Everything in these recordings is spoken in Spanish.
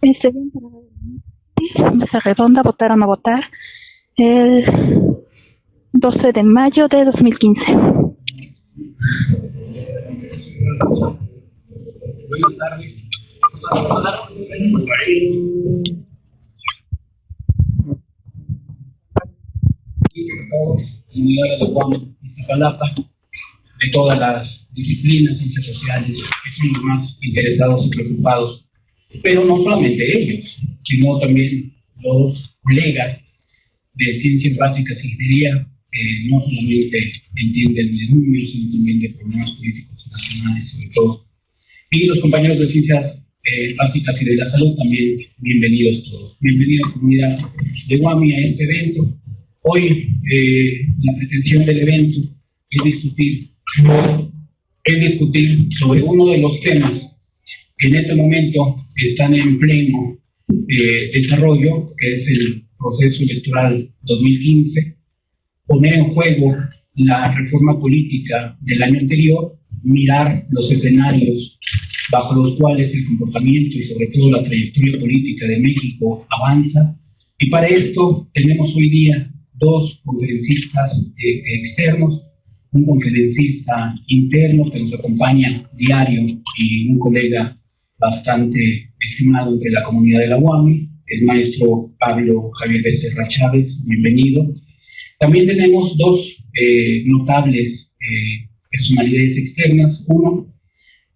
Bien, para mesa redonda, votar o no votar, el 12 de mayo de 2015. Buenas tardes. Comunidad de la UAM, Iztapalapa, de todas las disciplinas, ciencias sociales, que son los más interesados y preocupados, pero no solamente ellos, sino también los colegas de ciencias básicas y ingeniería, que no solamente entienden de números, sino también de problemas políticos nacionales, sobre todo. Y los compañeros de ciencias básicas y de la salud también, bienvenidos todos. Bienvenidos, comunidad de UAMI, a este evento. Hoy la pretensión del evento es discutir sobre uno de los temas que en este momento están en pleno desarrollo, que es el proceso electoral 2015, poner en juego la reforma política del año anterior, mirar los escenarios bajo los cuales el comportamiento y sobre todo la trayectoria política de México avanza. Y para esto tenemos hoy día dos conferencistas externos, un conferencista interno que nos acompaña diario y un colega bastante estimado entre la comunidad de la UAMI, el maestro Pablo Javier Becerra Chávez, bienvenido. También tenemos dos notables personalidades externas. Uno,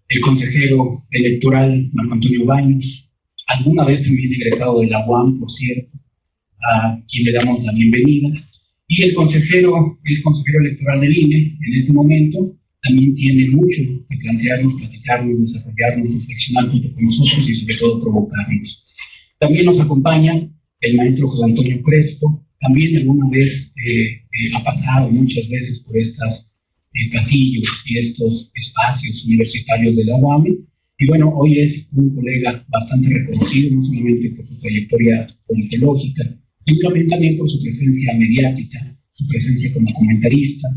el consejero electoral Marco Antonio Baños, alguna vez también egresado de la UAM, por cierto, a quien le damos la bienvenida. Y el consejero electoral del INE, en este momento, también tiene mucho que plantearnos, platicarnos, desarrollarnos, reflexionar junto con nosotros y sobre todo provocarnos. También nos acompaña el maestro José Antonio Crespo, también alguna vez ha pasado muchas veces por estos pasillos y estos espacios universitarios de la UAMI, y bueno, hoy es un colega bastante reconocido, no solamente por su trayectoria politológica, sino también por su presencia mediática, su presencia como comentarista,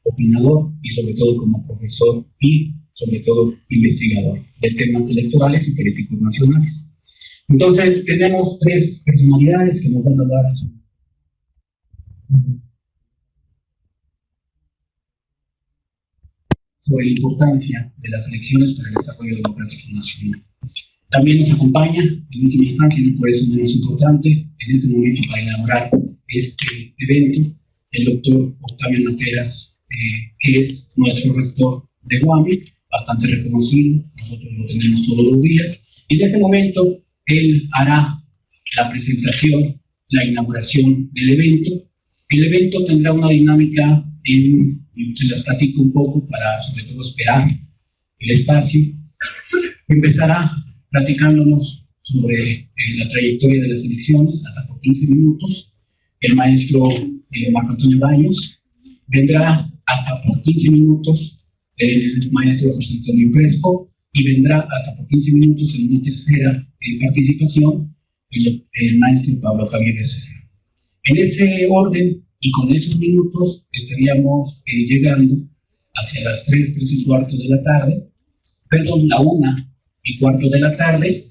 opinador y sobre todo como profesor y sobre todo investigador de temas electorales y políticos nacionales. Entonces tenemos tres personalidades que nos van a dar sobre la importancia de las elecciones para el desarrollo democrático nacional. También nos acompaña, en última instancia, no por eso menos importante, en este momento para elaborar este evento, el doctor Octavio Nateras, que es nuestro rector de UAMI, bastante reconocido, nosotros lo tenemos todos los días, y en este momento él hará la presentación, la inauguración del evento. El evento tendrá una dinámica, se las platico un poco para sobre todo esperar el espacio. Empezará platicándonos sobre la trayectoria de las elecciones, hasta por 15 minutos. El maestro Marco Antonio Baños vendrá hasta por 15 minutos el maestro José Antonio Crespo, y vendrá hasta por 15 minutos en una tercera participación el maestro Pablo Javier Becerra. En ese orden y con esos minutos estaríamos llegando hacia las 3:15 de la tarde, perdón, la 1:15 de la tarde,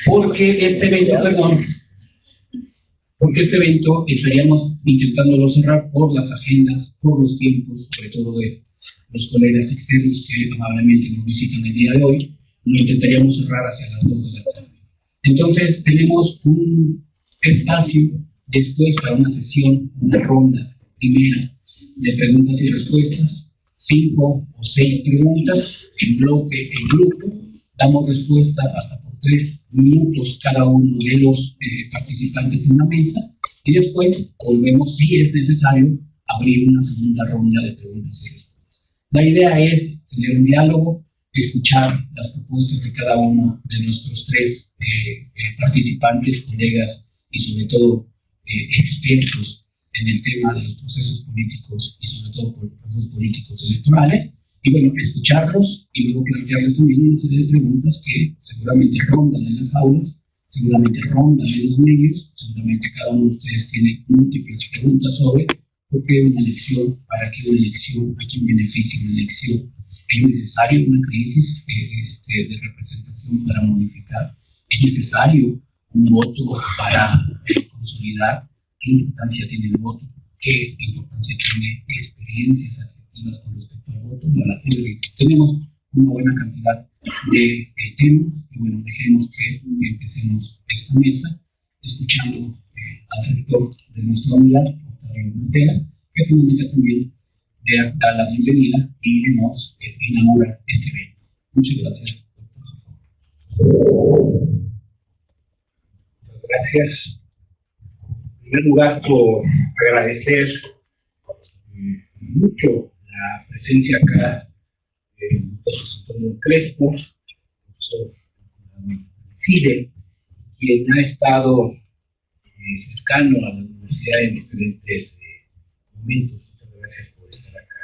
porque este evento estaríamos intentándolo cerrar por las agendas, por los tiempos, sobre todo de los colegas externos que amablemente nos visitan el día de hoy. Lo intentaríamos cerrar hacia las 2 de la tarde. Entonces tenemos un espacio después para una sesión, una ronda primera de preguntas y respuestas, 5 o 6 preguntas en bloque, en grupo. Damos respuesta hasta por 3 minutos cada uno de los participantes en la mesa, y después volvemos, si es necesario, a abrir una segunda ronda de preguntas y respuestas. La idea es tener un diálogo, escuchar las propuestas de cada uno de nuestros tres participantes, colegas y sobre todo expertos en el tema de los procesos políticos y sobre todo por los procesos políticos electorales, y bueno, escucharlos y luego plantearles también una serie de preguntas que seguramente rondan en las aulas, seguramente rondan en los medios, seguramente cada uno de ustedes tiene múltiples preguntas sobre por qué una elección, para qué una elección, a quién beneficia una elección, es necesaria una crisis de representación para modificar, es necesario un voto para consolidar qué importancia tiene el voto, qué importancia tiene experiencias afectivas con respecto al voto. Tenemos una buena cantidad de temas y bueno, dejemos que empecemos esta mesa escuchando al rector de nuestra unidad, Octavio Montera, que finalmente también da la bienvenida y nos inaugura este evento. Muchas gracias, doctor. Gracias. En primer lugar, por agradecer mucho la presencia acá del profesor Antonio Crespo, profesor CIDE, quien ha estado cercano a la universidad en diferentes momentos. Muchas gracias por estar acá.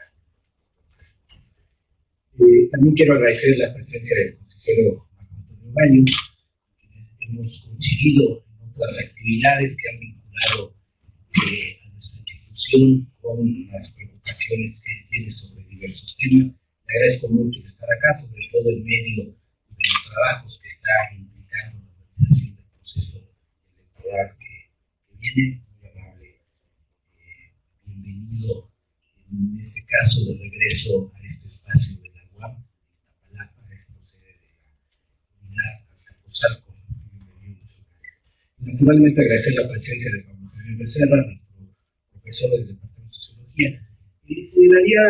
También quiero agradecer la presencia del consejero Marco Antonio Baño, quienes hemos coincidido en otras actividades que han vinculado a nuestra institución con las preocupaciones que tiene sobre diversos temas. Le agradezco mucho estar acá, sobre todo en medio de los trabajos que está implicando la organización del proceso electoral que viene. Muy amable, bienvenido en este caso de regreso a este espacio de la UAM, Iztapalapa, a esta sede de la unidad Azcapotzalco. Bienvenido, muchas gracias. Naturalmente agradecer la presencia de Pablo Javier Becerra, nuestro profesor del Departamento de Sociología. Y le daría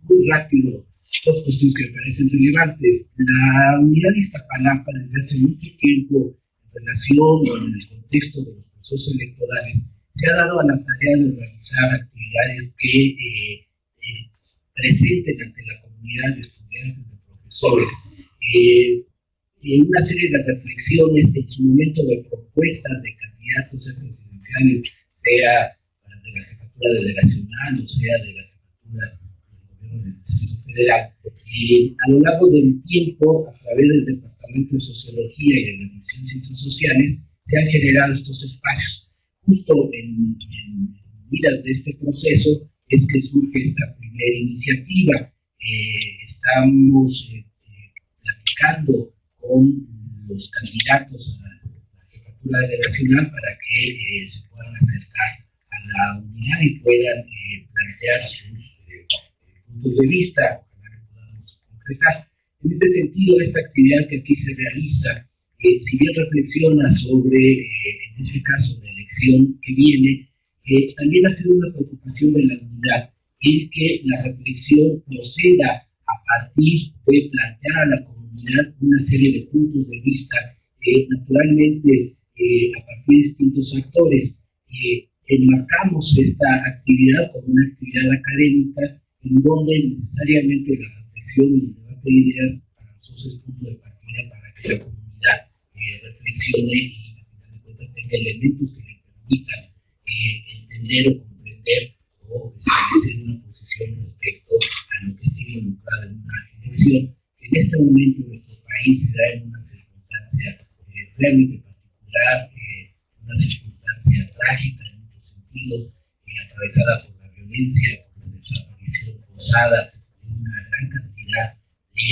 muy rápido dos cuestiones que me parecen relevantes. La unidad de Iztapalapa desde hace mucho tiempo, en relación o en el contexto de los procesos electorales, se ha dado a la tarea de organizar actividades que presenten ante la comunidad de estudiantes, de profesores, una serie de reflexiones en su momento de propuestas de candidatos a presidenciales, sea de la jefatura delegacional o sea de la jefatura del gobierno del Distrito Federal. A lo largo del tiempo, a través del Departamento de Sociología y de la División de Ciencias Sociales, se han generado estos espacios. Justo en miras de este proceso es que surge esta primera iniciativa. Estamos platicando con los candidatos a la jefatura delegacional para que se puedan acercar a la unidad y puedan plantear sus puntos de vista. Ojalá que podamos concretar. En este sentido, esta actividad que aquí se realiza, si bien reflexiona sobre, en este caso, la elección que viene, también ha sido una preocupación de la unidad, es que la reflexión proceda a partir de plantear a la comunidad una serie de puntos de vista, naturalmente a partir de distintos actores. Enmarcamos esta actividad como una actividad académica en donde necesariamente la reflexión y el debate de ideas para nosotros es punto de partida para que la comunidad reflexione y a final de cuentas tenga elementos que le permitan entender o comprender o establecer una posición respecto a lo que esté involucrado en una elección, que en este momento en nuestro país se da en una circunstancia realmente particular, una circunstancia trágica en muchos sentidos, atravesada por la violencia, por la desaparición forzada de una gran cantidad de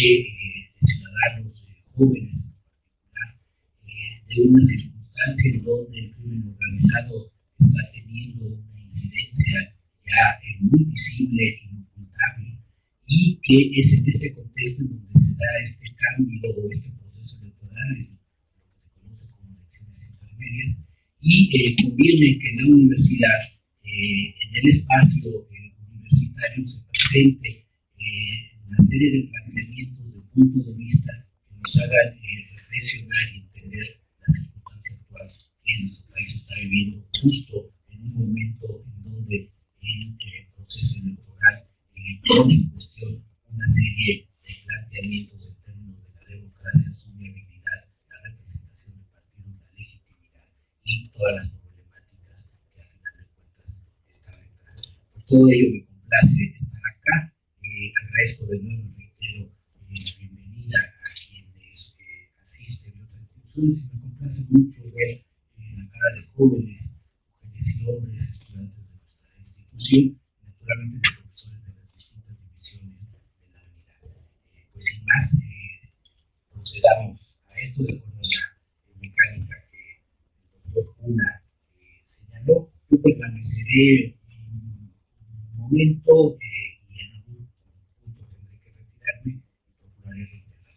ciudadanos jóvenes en particular, de una circunstancia en donde el crimen organizado está teniendo una incidencia ya muy visible e inocultable, y que es en este contexto en donde se da este cambio o este proceso electoral, lo que se conoce como elecciones intermedias, y conviene que la universidad, en el espacio universitario, se presente una serie de planteamientos, de puntos de vista que nos hagan reflexionar y entender la circunstancia actual que nuestro país está viviendo, justo en un momento en donde el proceso electoral pone en cuestión una serie de planteamientos en términos de la democracia, su viabilidad, la representación de partidos, la legitimidad y todas las problemáticas que al final de cuentas están detrás. Por todo ello me complace estar acá. Agradezco de nuevo, reitero, la bienvenida a quienes asisten de otras instituciones, y me complace mucho ver la cara de jóvenes, mujeres y hombres, estudiantes de nuestra institución, y naturalmente de profesores de las distintas divisiones de la unidad. Pues sin más, procedamos a esto de acuerdo a la mecánica señaló, yo permaneceré un momento y en algún punto tendré que retirarme y procuraré reiterar.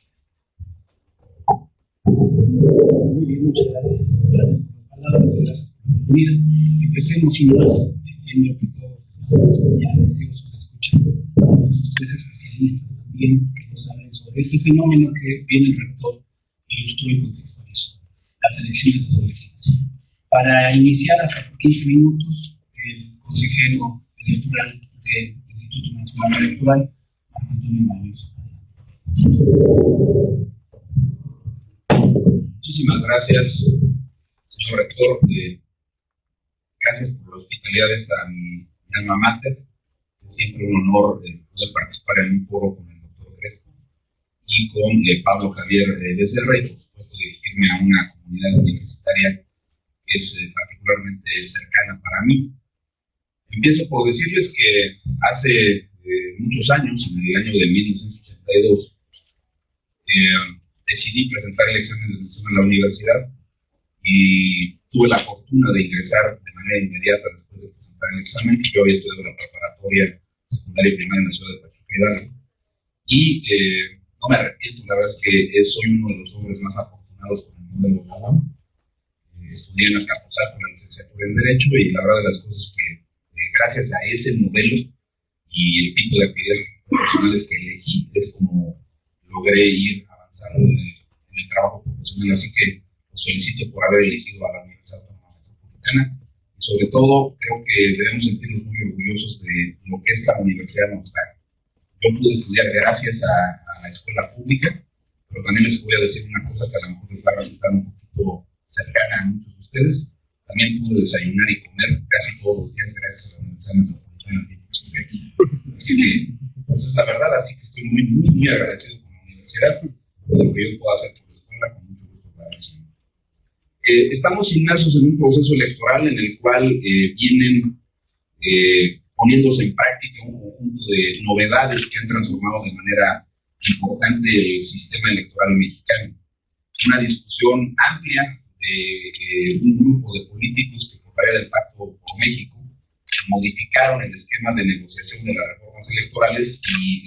Muy bien, muchas gracias. Gracias por las palabras, gracias por la oportunidad. Empecemos sin más, diciendo que todos estamos ya deseosos de escuchar a ustedes especialistas también que nos hablen sobre este fenómeno que viene el rector ilustró y contextualizó, las elecciones de 2015. Para iniciar hasta por 15 minutos, el consejero electoral del Instituto Nacional Electoral, Antonio Mañoso. Muchísimas gracias, señor rector. Gracias por la hospitalidad de mi alma mater. Es siempre un honor poder participar en un foro con el doctor Crespo y con Pablo Javier Becerra, y por supuesto dirigirme a una comunidad universitaria que es particularmente cercana para mí. Empiezo por decirles que hace muchos años, en el año de 1982, decidí presentar el examen de admisión a la universidad y tuve la fortuna de ingresar de manera inmediata después de presentar el examen. Yo había estudiado la preparatoria secundaria y primaria en la ciudad de Pachuca Hidalgo y no me arrepiento, la verdad es que soy uno de los hombres más afortunados con el modelo de la UAM. Estudié en Azcapotzalco la licenciatura en Derecho y la verdad de las cosas es que gracias a ese modelo y el tipo de actividades profesionales que elegí es como logré ir avanzando en el trabajo profesional, así que los felicito por haber elegido a la Universidad Autónoma Metropolitana y sobre todo creo que debemos sentirnos muy orgullosos de lo que esta universidad nos da. Yo pude estudiar gracias a la escuela pública, pero también les voy a decir una cosa que a lo mejor les va a resultar un poquito cercana a muchos de ustedes. También pude desayunar y comer casi todos los días gracias a la Universidad Metropolitana de México. Así que, pues es la verdad, así que estoy muy agradecido con la universidad, por lo que yo puedo hacer por la escuela, con mucho gusto para eso. Estamos inmersos en un proceso electoral en el cual vienen poniéndose en práctica un conjunto de novedades que han transformado de manera importante el sistema electoral mexicano. Una discusión amplia de un grupo de políticos que por área del Pacto por México modificaron el esquema de negociación de las reformas electorales y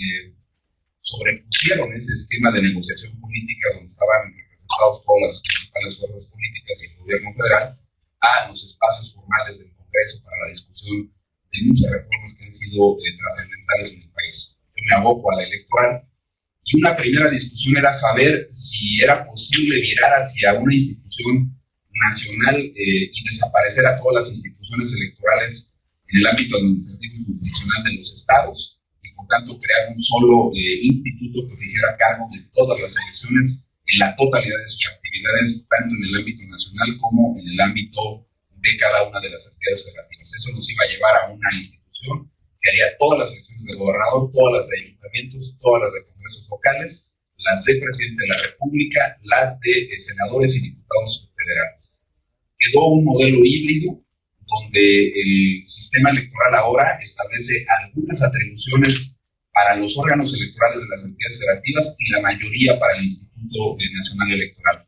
sobrepusieron ese esquema de negociación política donde estaban representados todas las principales fuerzas políticas y el gobierno federal a los espacios formales del Congreso para la discusión de muchas reformas que han sido trascendentales en el país. Yo me aboco a la electoral y una primera discusión era saber si era posible virar hacia una institución nacional y desaparecer a todas las instituciones electorales en el ámbito administrativo y jurisdiccional de los estados y por tanto crear un solo instituto que se hiciera cargo de todas las elecciones en la totalidad de sus actividades, tanto en el ámbito nacional como en el ámbito de cada una de las entidades federativas. Eso nos iba a llevar a una institución que haría todas las elecciones de gobernador, todas las de ayuntamientos, todas las de congresos locales, las de presidente de la República, las de senadores y diputados federales. Quedó un modelo híbrido donde el sistema electoral ahora establece algunas atribuciones para los órganos electorales de las entidades federativas y la mayoría para el Instituto Nacional Electoral.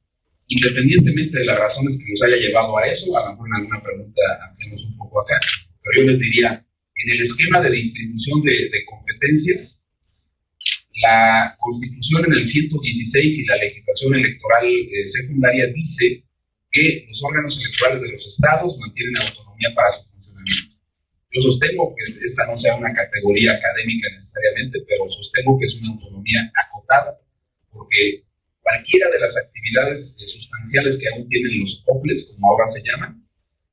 Independientemente de las razones que nos haya llevado a eso, a lo mejor en alguna pregunta ampliemos un poco acá, pero yo les diría, en el esquema de distribución de competencias, la Constitución en el 116 y la legislación electoral secundaria dice que los órganos electorales de los estados mantienen autonomía para su funcionamiento. Yo sostengo que esta no sea una categoría académica necesariamente, pero sostengo que es una autonomía acotada, porque cualquiera de las actividades sustanciales que aún tienen los OPLES, como ahora se llaman,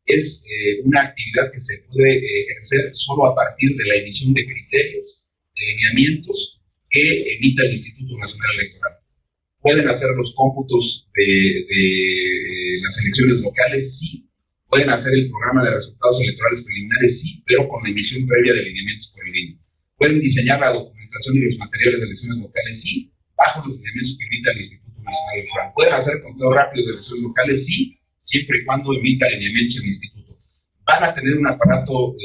es una actividad que se puede ejercer solo a partir de la emisión de criterios, de lineamientos que emita el Instituto Nacional Electoral. ¿Pueden hacer los cómputos de las elecciones locales? Sí. ¿Pueden hacer el programa de resultados electorales preliminares? Sí, pero con la emisión previa de lineamientos por el INE. ¿Pueden diseñar la documentación y los materiales de elecciones locales? Sí, bajo los lineamientos que emita el Instituto Nacional Electoral. ¿Pueden hacer conteos rápidos de elecciones locales? Sí, siempre y cuando emita lineamientos el Instituto. ¿Van a tener un aparato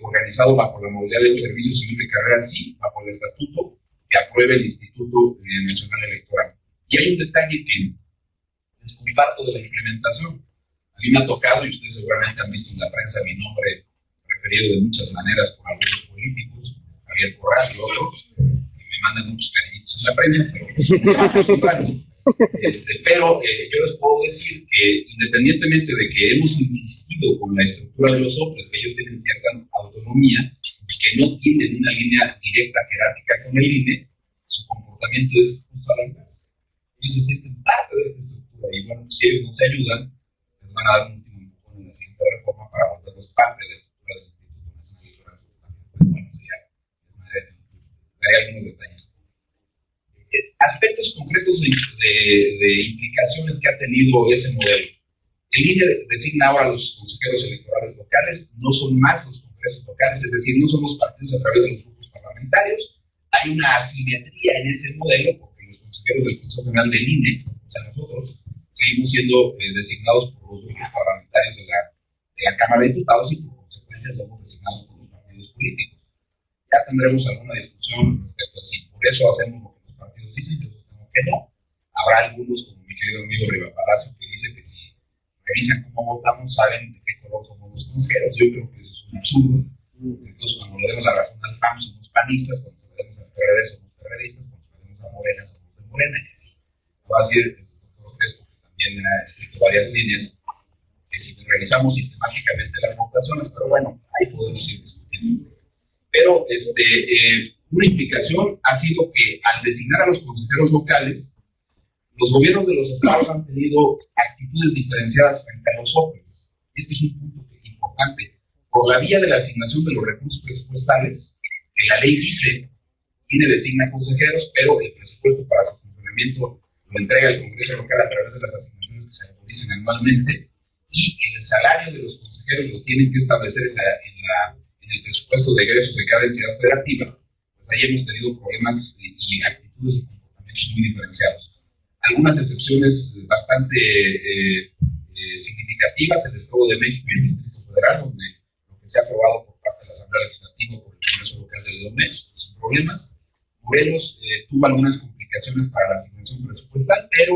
organizado bajo la modalidad de un servicio civil de carrera? Sí, bajo el estatuto que apruebe el Instituto Nacional Electoral. Y hay un detalle que les comparto de la implementación. mí me ha tocado, y ustedes seguramente han visto en la prensa mi nombre referido de muchas maneras por algunos políticos, Javier Corral y otros, que me mandan muchos cariñitos en la prensa, pero yo les puedo decir que independientemente de que hemos insistido con la estructura de los OPLES, que ellos tienen cierta autonomía y que no tienen una línea directa jerárquica con el INE, su comportamiento es justo a la inversa. Ellos se sienten parte de esta estructura y bueno, si ellos nos ayudan, les van a dar un último empujón en la siguiente reforma para volverlos parte de la estructura del Instituto Nacional Electoral. Pero bueno, hay algunos detalles. Aspectos concretos de implicaciones que ha tenido ese modelo. El INE designa ahora a los consejeros electorales locales, no son más los congresos locales, es decir, no son los partidos a través de los grupos parlamentarios. Hay una asimetría en ese modelo, porque los consejeros del Consejo General del INE, o sea, nosotros, seguimos siendo designados por los grupos parlamentarios de la Cámara de Diputados y por consecuencia somos designados por los partidos políticos. Ya tendremos alguna discusión respecto a si por eso hacemos lo que los partidos dicen, yo sostengo que no. Habrá algunos, como mi querido amigo Riva Palacio, que dice que si revisan cómo votamos, saben de qué color somos los consejeros. Yo creo que eso es un absurdo. Entonces, cuando le demos la razón al PAN, somos panistas, cuando le demos al PRD, somos PRDistas, cuando le demos a Morena, somos de Morena. Lo va a decir el doctor Crespo, que también ha escrito varias líneas, que si revisamos sistemáticamente las votaciones, pero bueno, ahí podemos ir discutiendo. Pero una implicación ha sido que al designar a los consejeros locales, los gobiernos de los estados han tenido actitudes diferenciadas frente a los OPLES. Este es un punto importante. Por la vía de la asignación de los recursos presupuestales, que la ley dice, tiene designa consejeros, pero el presupuesto para su funcionamiento lo entrega el Congreso local a través de las asignaciones que se autorizan anualmente, y el salario de los consejeros lo tienen que establecer en el presupuesto de egresos de cada entidad federativa. Pues ahí hemos tenido problemas y actitudes y comportamientos muy diferenciados. Algunas excepciones bastante significativas, el Estado de México y el Distrito Federal, donde lo que se ha aprobado por parte de la Asamblea Legislativa por el Congreso Local de Ledomex, sin problemas. Morelos tuvo algunas complicaciones para la asignación presupuestal, pero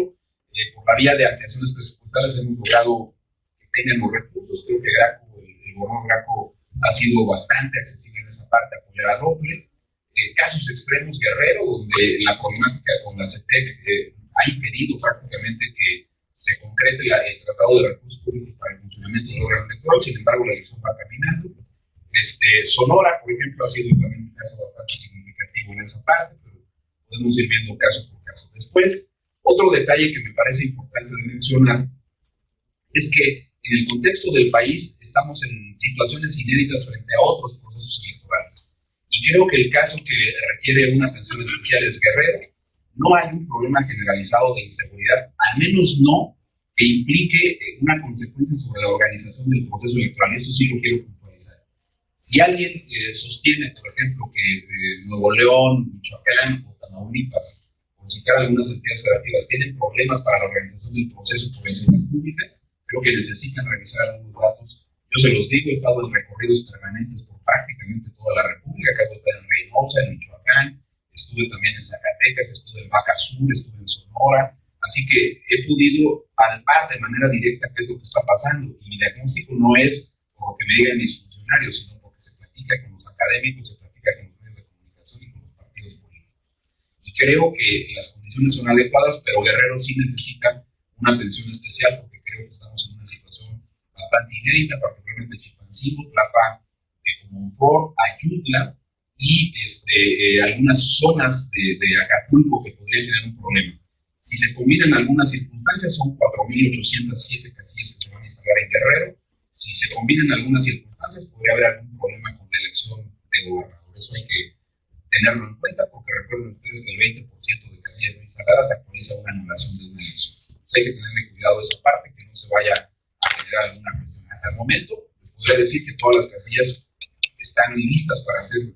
por la vía de ampliaciones presupuestales hemos logrado que tengan los recursos. Creo que Graco, el gobernador Graco, ha sido bastante accesible en esa parte, apoyar al OPLE. Casos extremos, Guerrero, donde la problemática con la CETEC ha impedido prácticamente que se concrete el Tratado de Recursos Públicos para el funcionamiento del órgano electoral. Sin embargo, la elección va caminando. Sonora, por ejemplo, ha sido también un caso bastante significativo en esa parte, pero podemos ir viendo caso por caso. Después, otro detalle que me parece importante de mencionar es que en el contexto del país estamos en situaciones inéditas frente a otros procesos electorales. Y creo que el caso que requiere una atención especial es Guerrero. No hay un problema generalizado de inseguridad, al menos no que implique una consecuencia sobre la organización del proceso electoral. Eso sí lo quiero puntualizar. Si alguien sostiene, por ejemplo, que Nuevo León, Michoacán o Tamaulipas, por citar algunas entidades federativas, tienen problemas para la organización del proceso por la inseguridad pública, creo que necesitan revisar algunos datos. Yo se los digo, he estado en recorridos permanentes por prácticamente toda la República. Acabo de estar en Reynosa, en Michoacán, estuve también en Zacatecas, estuve en Baja Sur, estuve en Sonora, así que he podido palpar de manera directa qué es lo que está pasando, y mi diagnóstico no es por lo que me digan mis funcionarios, sino porque se platica con los académicos, se platica con los medios de comunicación y con los partidos políticos. Y creo que las condiciones son adecuadas, pero Guerrero sí necesita una atención especial, porque creo que estamos en una situación bastante inédita, particularmente Chilpancingo, Tlapa, Comonfort, Ayutla, y algunas zonas de Acapulco que podrían tener un problema. Si se combinan algunas circunstancias, son 4.807 casillas que se van a instalar en Guerrero. Si se combinan algunas circunstancias, podría haber algún problema con la elección de gobernador. Eso hay que tenerlo en cuenta, porque recuerden ustedes que el 20% de casillas no instaladas actualiza una anulación de una elección. Entonces hay que tenerle cuidado de esa parte, que no se vaya a generar alguna cuestión. Hasta el momento, les podría decir que todas las casillas están listas para ser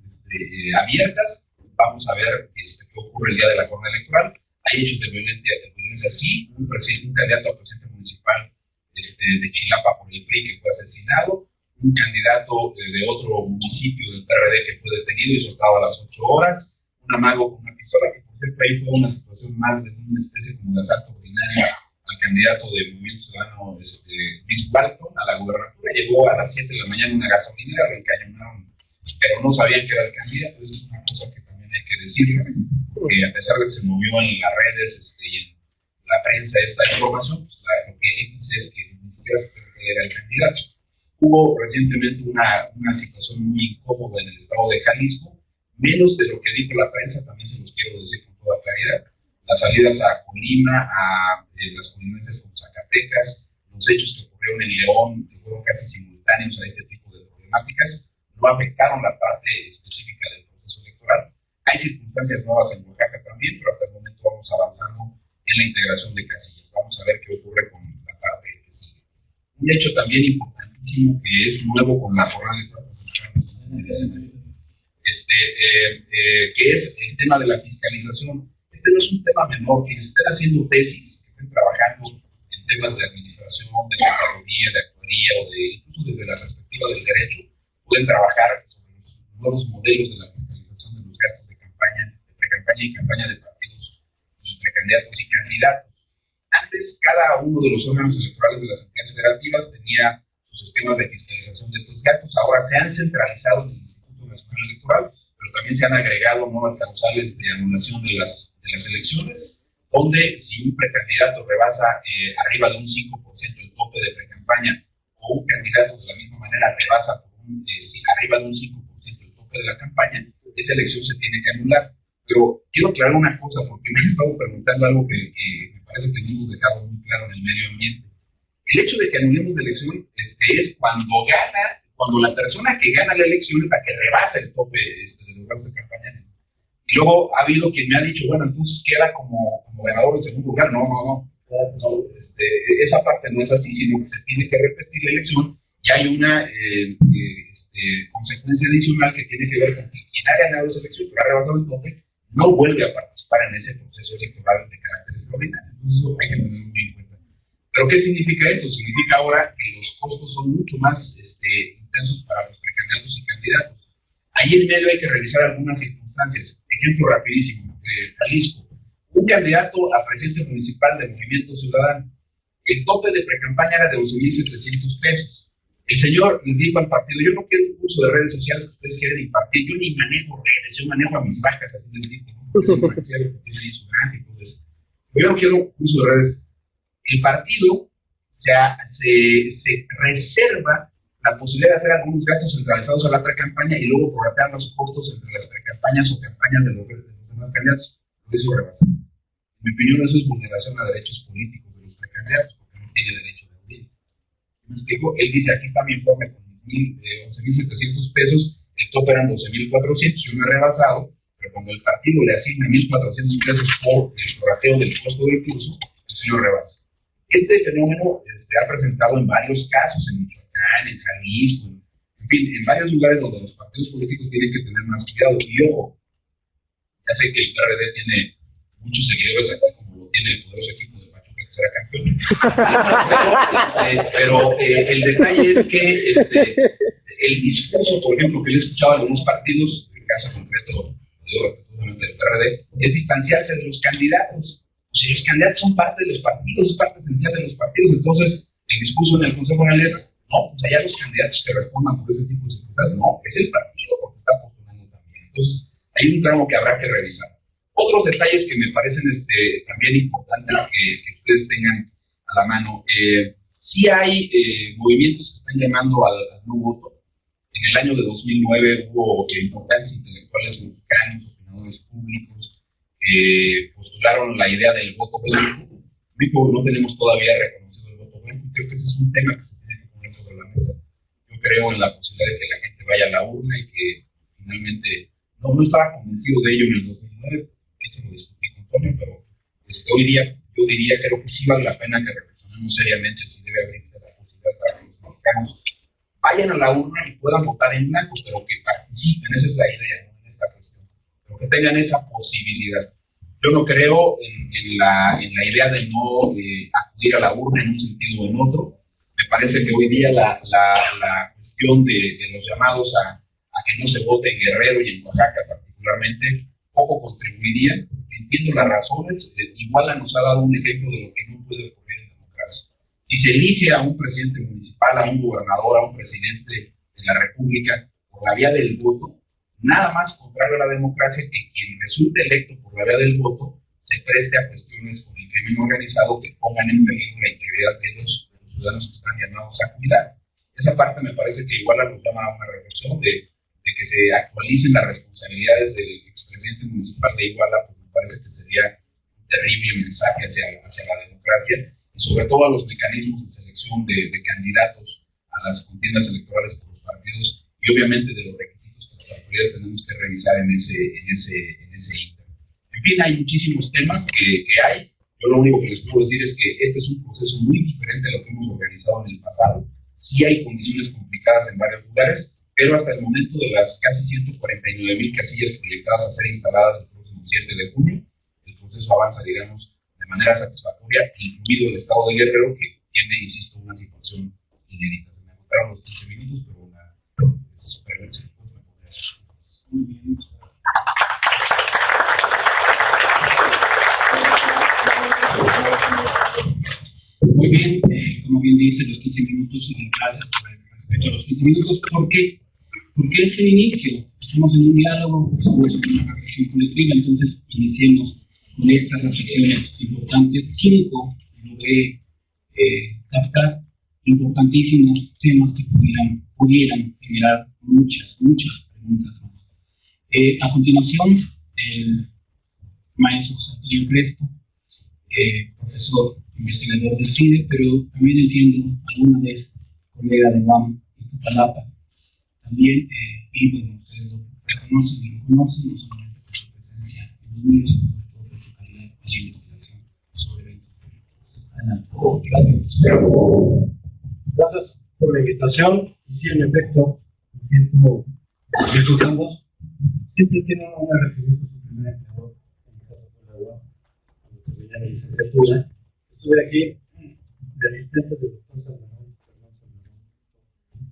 abiertas. Vamos a ver qué ocurre el día de la jornada electoral. Hay hechos de violencia sí. Un candidato a presidente municipal de Chilapa por el PRI que fue asesinado, un candidato de otro municipio del PRD que fue detenido y soltado a las 8 horas, un amago con una pistola, que por cierto ahí fue una situación más de una especie como de asalto ordinario a al candidato de Movimiento Ciudadano, Luis Walton, a la gubernatura. Llegó a las 7 de la mañana una gasolinera, lo encañonaron, pero no sabían que era el candidato. Eso es una cosa que también hay que decirle, porque a pesar de que se movió en las redes y en la prensa esta información, pues lo que dice es que ni siquiera era el candidato. Hubo recientemente una situación muy incómoda en el estado de Jalisco, menos de lo que dijo la prensa, también se los quiero decir con toda claridad. Las salidas a Colima, a las colindancias con Zacatecas, los hechos que ocurrieron en León, que fueron casi simultáneos a este tipo de problemáticas, no afectaron la parte específica del proceso electoral. Hay circunstancias nuevas en Oaxaca también, pero hasta el momento vamos avanzando en la integración de casillas. Vamos a ver qué ocurre con la parte que sigue. Un hecho también importantísimo que es nuevo con la jornada de que es el tema de la fiscalización. Este no es un tema menor. Quienes estén haciendo tesis, que estén trabajando en temas de administración, de contaduría, de actuaría o de incluso desde la perspectiva del derecho, pueden trabajar sobre los nuevos modelos de la fiscalización de los gastos de campaña, de pre-campaña y campaña de partidos y precandidatos y candidatos. Antes, cada uno de los órganos electorales de las entidades federativas tenía sus esquemas de fiscalización de estos gastos. Ahora se han centralizado en el Instituto Nacional Electoral, pero también se han agregado nuevas causales de anulación de las elecciones, donde si un precandidato rebasa arriba de un 5% el tope de precampaña, o un candidato de la misma manera rebasa arriba de un 5% el tope de la campaña, esa elección se tiene que anular. Pero quiero aclarar una cosa, porque me han estado preguntando algo que me parece que no hemos dejado muy claro en el medio ambiente. El hecho de que anulemos la elección es cuando la persona que gana la elección es la que rebasa el tope de los gastos de campaña. Y luego ha habido quien me ha dicho, bueno, entonces queda como ganador en segundo lugar. No. Esa parte no es así, sino que se tiene que repetir la elección y hay una consecuencia adicional que tiene que ver con que quien ha ganado esa elección, pero ha rebasado el tope, no vuelve a participar en ese proceso electoral de carácter extraordinario. Entonces eso hay que tenerlo muy en cuenta. ¿Pero qué significa esto? Significa ahora que los costos son mucho más intensos para los precandidatos y candidatos. Ahí en medio hay que revisar algunas circunstancias. Ejemplo rapidísimo, Jalisco. Un candidato a presidente municipal del Movimiento Ciudadano, el tope de precampaña era de 11,700 pesos. El señor les dijo al partido, yo no quiero un curso de redes sociales que ustedes quieren impartir, yo ni manejo redes, yo manejo a mis vacas, así les dijo, yo no quiero un curso de redes. El partido se reserva la posibilidad de hacer algunos gastos centralizados a la precampaña y luego prorratear los costos entre las precampañas o campañas de los demás candidatos. Por eso rebasa. En mi opinión, eso es vulneración a derechos políticos de los precandidatos, porque no tiene derecho de audiencia. Él dice, aquí está mi informe con 11,700 pesos, el tope eran 12,400, yo no he rebasado, pero cuando el partido le asigna 1,400 pesos por el prorrateo del costo del curso, el señor rebasa. Este fenómeno se ha presentado en varios casos, en Michoacán, en Jalisco, en fin, en varios lugares donde los partidos políticos tienen que tener más cuidado. Y ojo, ya sé que el PRD tiene muchos seguidores aquí, como lo tiene el poderoso equipo de Pachuca, que será campeón. Pero el detalle es que el discurso, por ejemplo, que yo he escuchado en algunos partidos, en el caso concreto del PRD, es distanciarse de los candidatos. Si los candidatos son parte de los partidos, es parte esencial de los partidos, entonces el discurso en el Consejo General es, no, pues allá los candidatos que respondan por ese tipo de circunstancias, no, es el partido porque está postulando también. Entonces, hay un tramo que habrá que revisar. Otros detalles que me parecen también importantes que ustedes tengan a la mano. Sí hay movimientos que están llamando al no voto. En el año de 2009 hubo importantes intelectuales mexicanos, opinadores públicos, postularon la idea del voto blanco. En México no tenemos todavía reconocido el voto blanco. Creo que ese es un tema que se tiene que poner sobre la mesa. Yo creo en la posibilidad de que la gente vaya a la urna y que finalmente no estaba convencido de ello en el 2009. De hecho lo discutí con Antonio, pero hoy día yo diría creo que sí vale la pena que reflexionemos seriamente si debe haber la posibilidad para que los mexicanos vayan a la urna y puedan votar en blanco, pero que participen. Esa es la idea, ¿no? En esta cuestión, pero que tengan esa posibilidad. Yo no creo en la idea de no acudir a la urna en un sentido o en otro. Me parece que hoy día la cuestión de los llamados a que no se vote en Guerrero y en Oaxaca particularmente, poco contribuiría. Entiendo las razones. Iguala nos ha dado un ejemplo de lo que no puede ocurrir en Si se elige a un presidente municipal, a un gobernador, a un presidente de la República por la vía del voto, nada más contrario a la democracia que quien resulte electo por la vía del voto se preste a cuestiones con el crimen organizado que pongan en peligro la integridad de los ciudadanos que están llamados a cuidar. Esa parte me parece que igual nos llama a una reflexión de que se actualicen las responsabilidades del expresidente municipal de Iguala, porque me parece que sería un terrible mensaje hacia la democracia y sobre todo a los mecanismos de selección de candidatos a las contiendas electorales por los partidos y obviamente de los requisitos que las autoridades tenemos que revisar en ese inter. En fin, hay muchísimos temas que hay. Yo lo único que les puedo decir es que este es un proceso muy diferente a lo que hemos organizado en el pasado. Sí hay condiciones complicadas en varios lugares, pero hasta el momento de las casi 149,000 casillas proyectadas a ser instaladas el próximo 7 de junio, el proceso avanza, digamos, de manera satisfactoria, incluido el estado de Guerrero, que tiene, insisto, una situación inédita. Se me agotaron los 15 minutos, pero la supervivencia me podría hacer. Muy bien. Muy bien, como bien dice, los 15 minutos, gracias por el respeto a los 15 minutos. ¿Por qué? Porque es el inicio. Estamos en un diálogo, después en una reflexión colectiva, entonces iniciemos con estas reflexiones importantes. 5 logré captar importantísimos temas que pudieran generar muchas preguntas más. A continuación, el maestro José Antonio Crespo, profesor investigador del CIDE, pero también entiendo alguna vez colega de UAM y Iztapalapa, también, y bueno, ustedes lo reconocen y lo conocen, no solamente por su presencia en los medios, sino sobre todo por su calidad de investigación sobre eventos políticos. Gracias por la invitación. Y sí, en efecto, me siento estos ambos. Siempre tienen una referencia a su primer empleador, en mi caso fue la UAM, cuando terminé mi licenciatura. Estuve aquí de asistente del doctor Salmerón,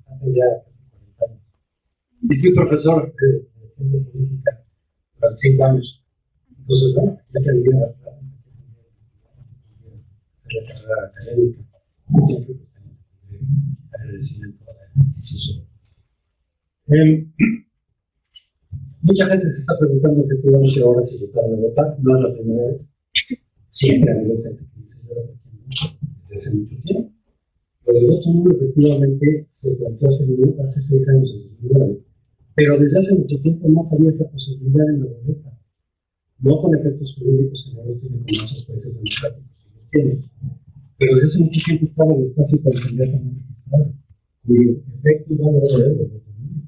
hace ya casi 40 años. Y fui profesor de ciencia política durante 5 años. Entonces, bueno, ya aprendí a hacer la carrera académica. Siempre agradecimiento a la institución. Mucha gente se está preguntando efectivamente ahora si votaron a votar. No es la primera vez. Siempre ha habido gente que dice desde hace mucho tiempo. Lo del voto nulo efectivamente se planteó hace 6 años, en 2009. Pero desde hace mucho tiempo no había esta posibilidad en la boleta. No con efectos jurídicos que no los tienen como otros países democráticos, si los tienen. Pero desde hace mucho tiempo estaba el espacio para el candidato no registrado, cuyo efecto iba a valer el voto nulo.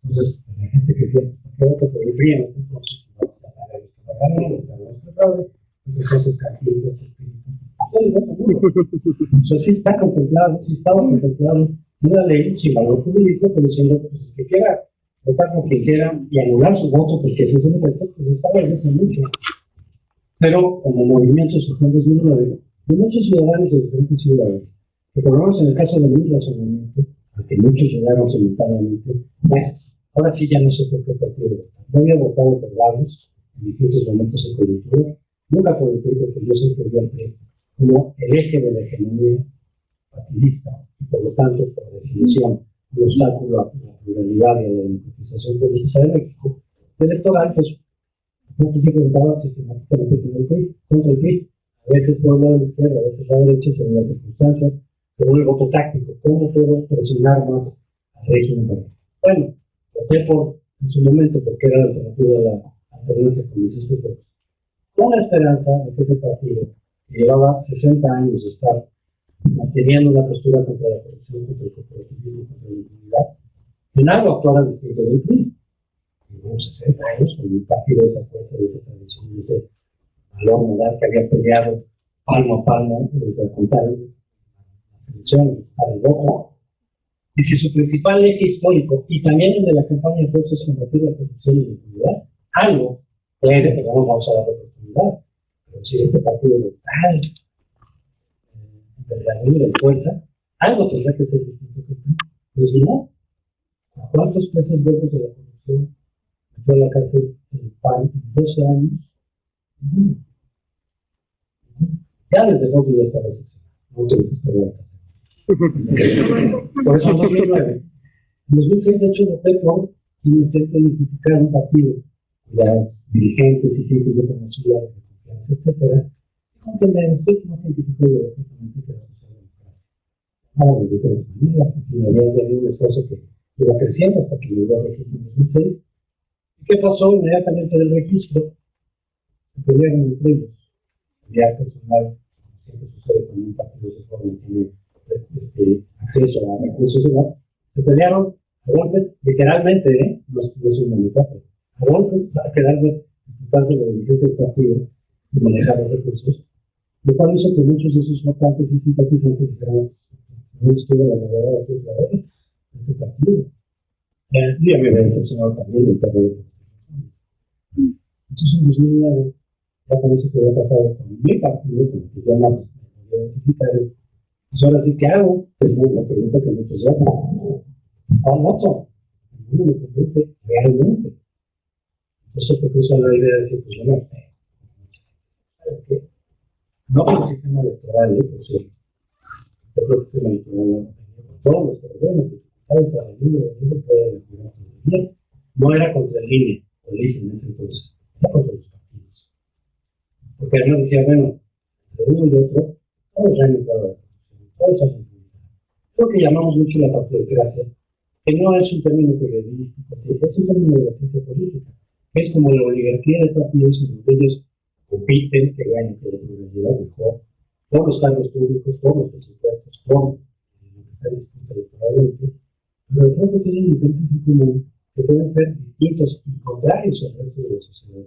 Entonces, la gente que decía, ¿qué voto por el PRI? Entonces, vamos a pagar esto, pagarlo, lo pagamos fraude, entonces castigo, el voto nulo. Eso sí está contemplado, sí estaba contemplado en la ley, sin valor jurídico, pero diciendo pues, que quiera votar por quien quiera y anular su voto, porque ese es el efecto, pues estaba desde hace mucho. Pero como movimiento surgió en 2009, de muchos ciudadanos de diferentes ciudades, que por lo menos en el caso de mi razonamiento, aunque muchos llegaron simultáneamente, pues, ahora sí ya no sé por qué partido votar. No había votado por varios en distintos momentos en coyuntura, nunca por el PRI, porque yo siempre vi al PRI como el eje de la hegemonía partidista, y por lo tanto, por definición, un obstáculo a la pluralidad y a la democratización política de México. Electoral, pues, muchos se preguntaban sistemáticamente por el PRI, contra el PRI. A veces por el lado de la izquierda, a veces por la derecha, según las circunstancias, según el voto táctico. ¿Cómo puedo presionar más al régimen político? Bueno, voté en su momento porque era la alternativa a la alternancia con los institutos. Con la esperanza de que ese partido, que llevaba 60 años de estar manteniendo una postura contra la corrupción, contra el corporativismo, contra la impunidad, en algo actuara distinto del PRI. Llevamos 60 años con un partido de esa fuerza, de esa tradición, de ese valor moral que había peleado palmo a palmo para contar la selección, para el voto. Y si su principal eje histórico, y también el de la campaña de fuerzas es combatir la corrupción y la impunidad, algo puede que no vamos a dar oportunidad. Pero si este partido de tal envergadura y fuerza, algo tendrá que ser distinto que tú. Pues no. ¿A cuántos pesos votos de la corrupción metió a la cárcel el PAN en 12 años? Ya desde luego ya estaba seccionado. No tengo que esperar hasta Por eso en 2009. En 2006, de hecho, voté por un intento de identificar un partido, ya dirigentes y sitios de conocida, de confianza, etcétera, aunque me no se identificó directamente que era socialdemocracia. Vamos de diferentes maneras, y había un esfuerzo que iba creciendo hasta que llegó al registro en 2006. ¿Y qué pasó inmediatamente del registro? Se pelearon entre ellos. Ya personal, siempre sucede cuando un partido se forma y tiene acceso a recursos, ¿no? Se pelearon a golpes, literalmente, no es una metáfora, a golpes para quedar de disputarse la dirigencia del partido y manejar los recursos, lo cual hizo que muchos de sus votantes y simpatizantes dijeran, no estuvo la novedad de este partido. Y a mí me había decepcionado también el terreno. Entonces en 2009, ya con eso que había pasado con mi partido, con el que yo más me podía identificar, pues ahora sí, ¿qué hago? Es una pregunta que muchos hacen. ¿Cuál otro? Ninguno me convence realmente. Entonces te puso la idea de decir, pues yo no sé. ¿Sabes qué? No por el sistema electoral, por cierto. Yo creo que el sistema electoral no tenía con todos los problemas, dificultades a la línea, eso puede mejorar todavía. No era contra el INE, o le dicen en ese entonces, era contra los partidos. Porque además decía, bueno, entre uno y otro, todos han entrado a la Constitución, todos han entrado. Creo que llamamos mucho la partidocracia, que no es un término periodístico, es un término de la ciencia política. Es como la oligarquía de partidos en donde ellos compiten, que ganan, que la pluralidad mejor, todos los cargos públicos, todos los presupuestos, todo lo que está dispuesto electoralmente, pero de pronto tienen intereses en común que pueden ser distintos y contrarios al resto de la sociedad,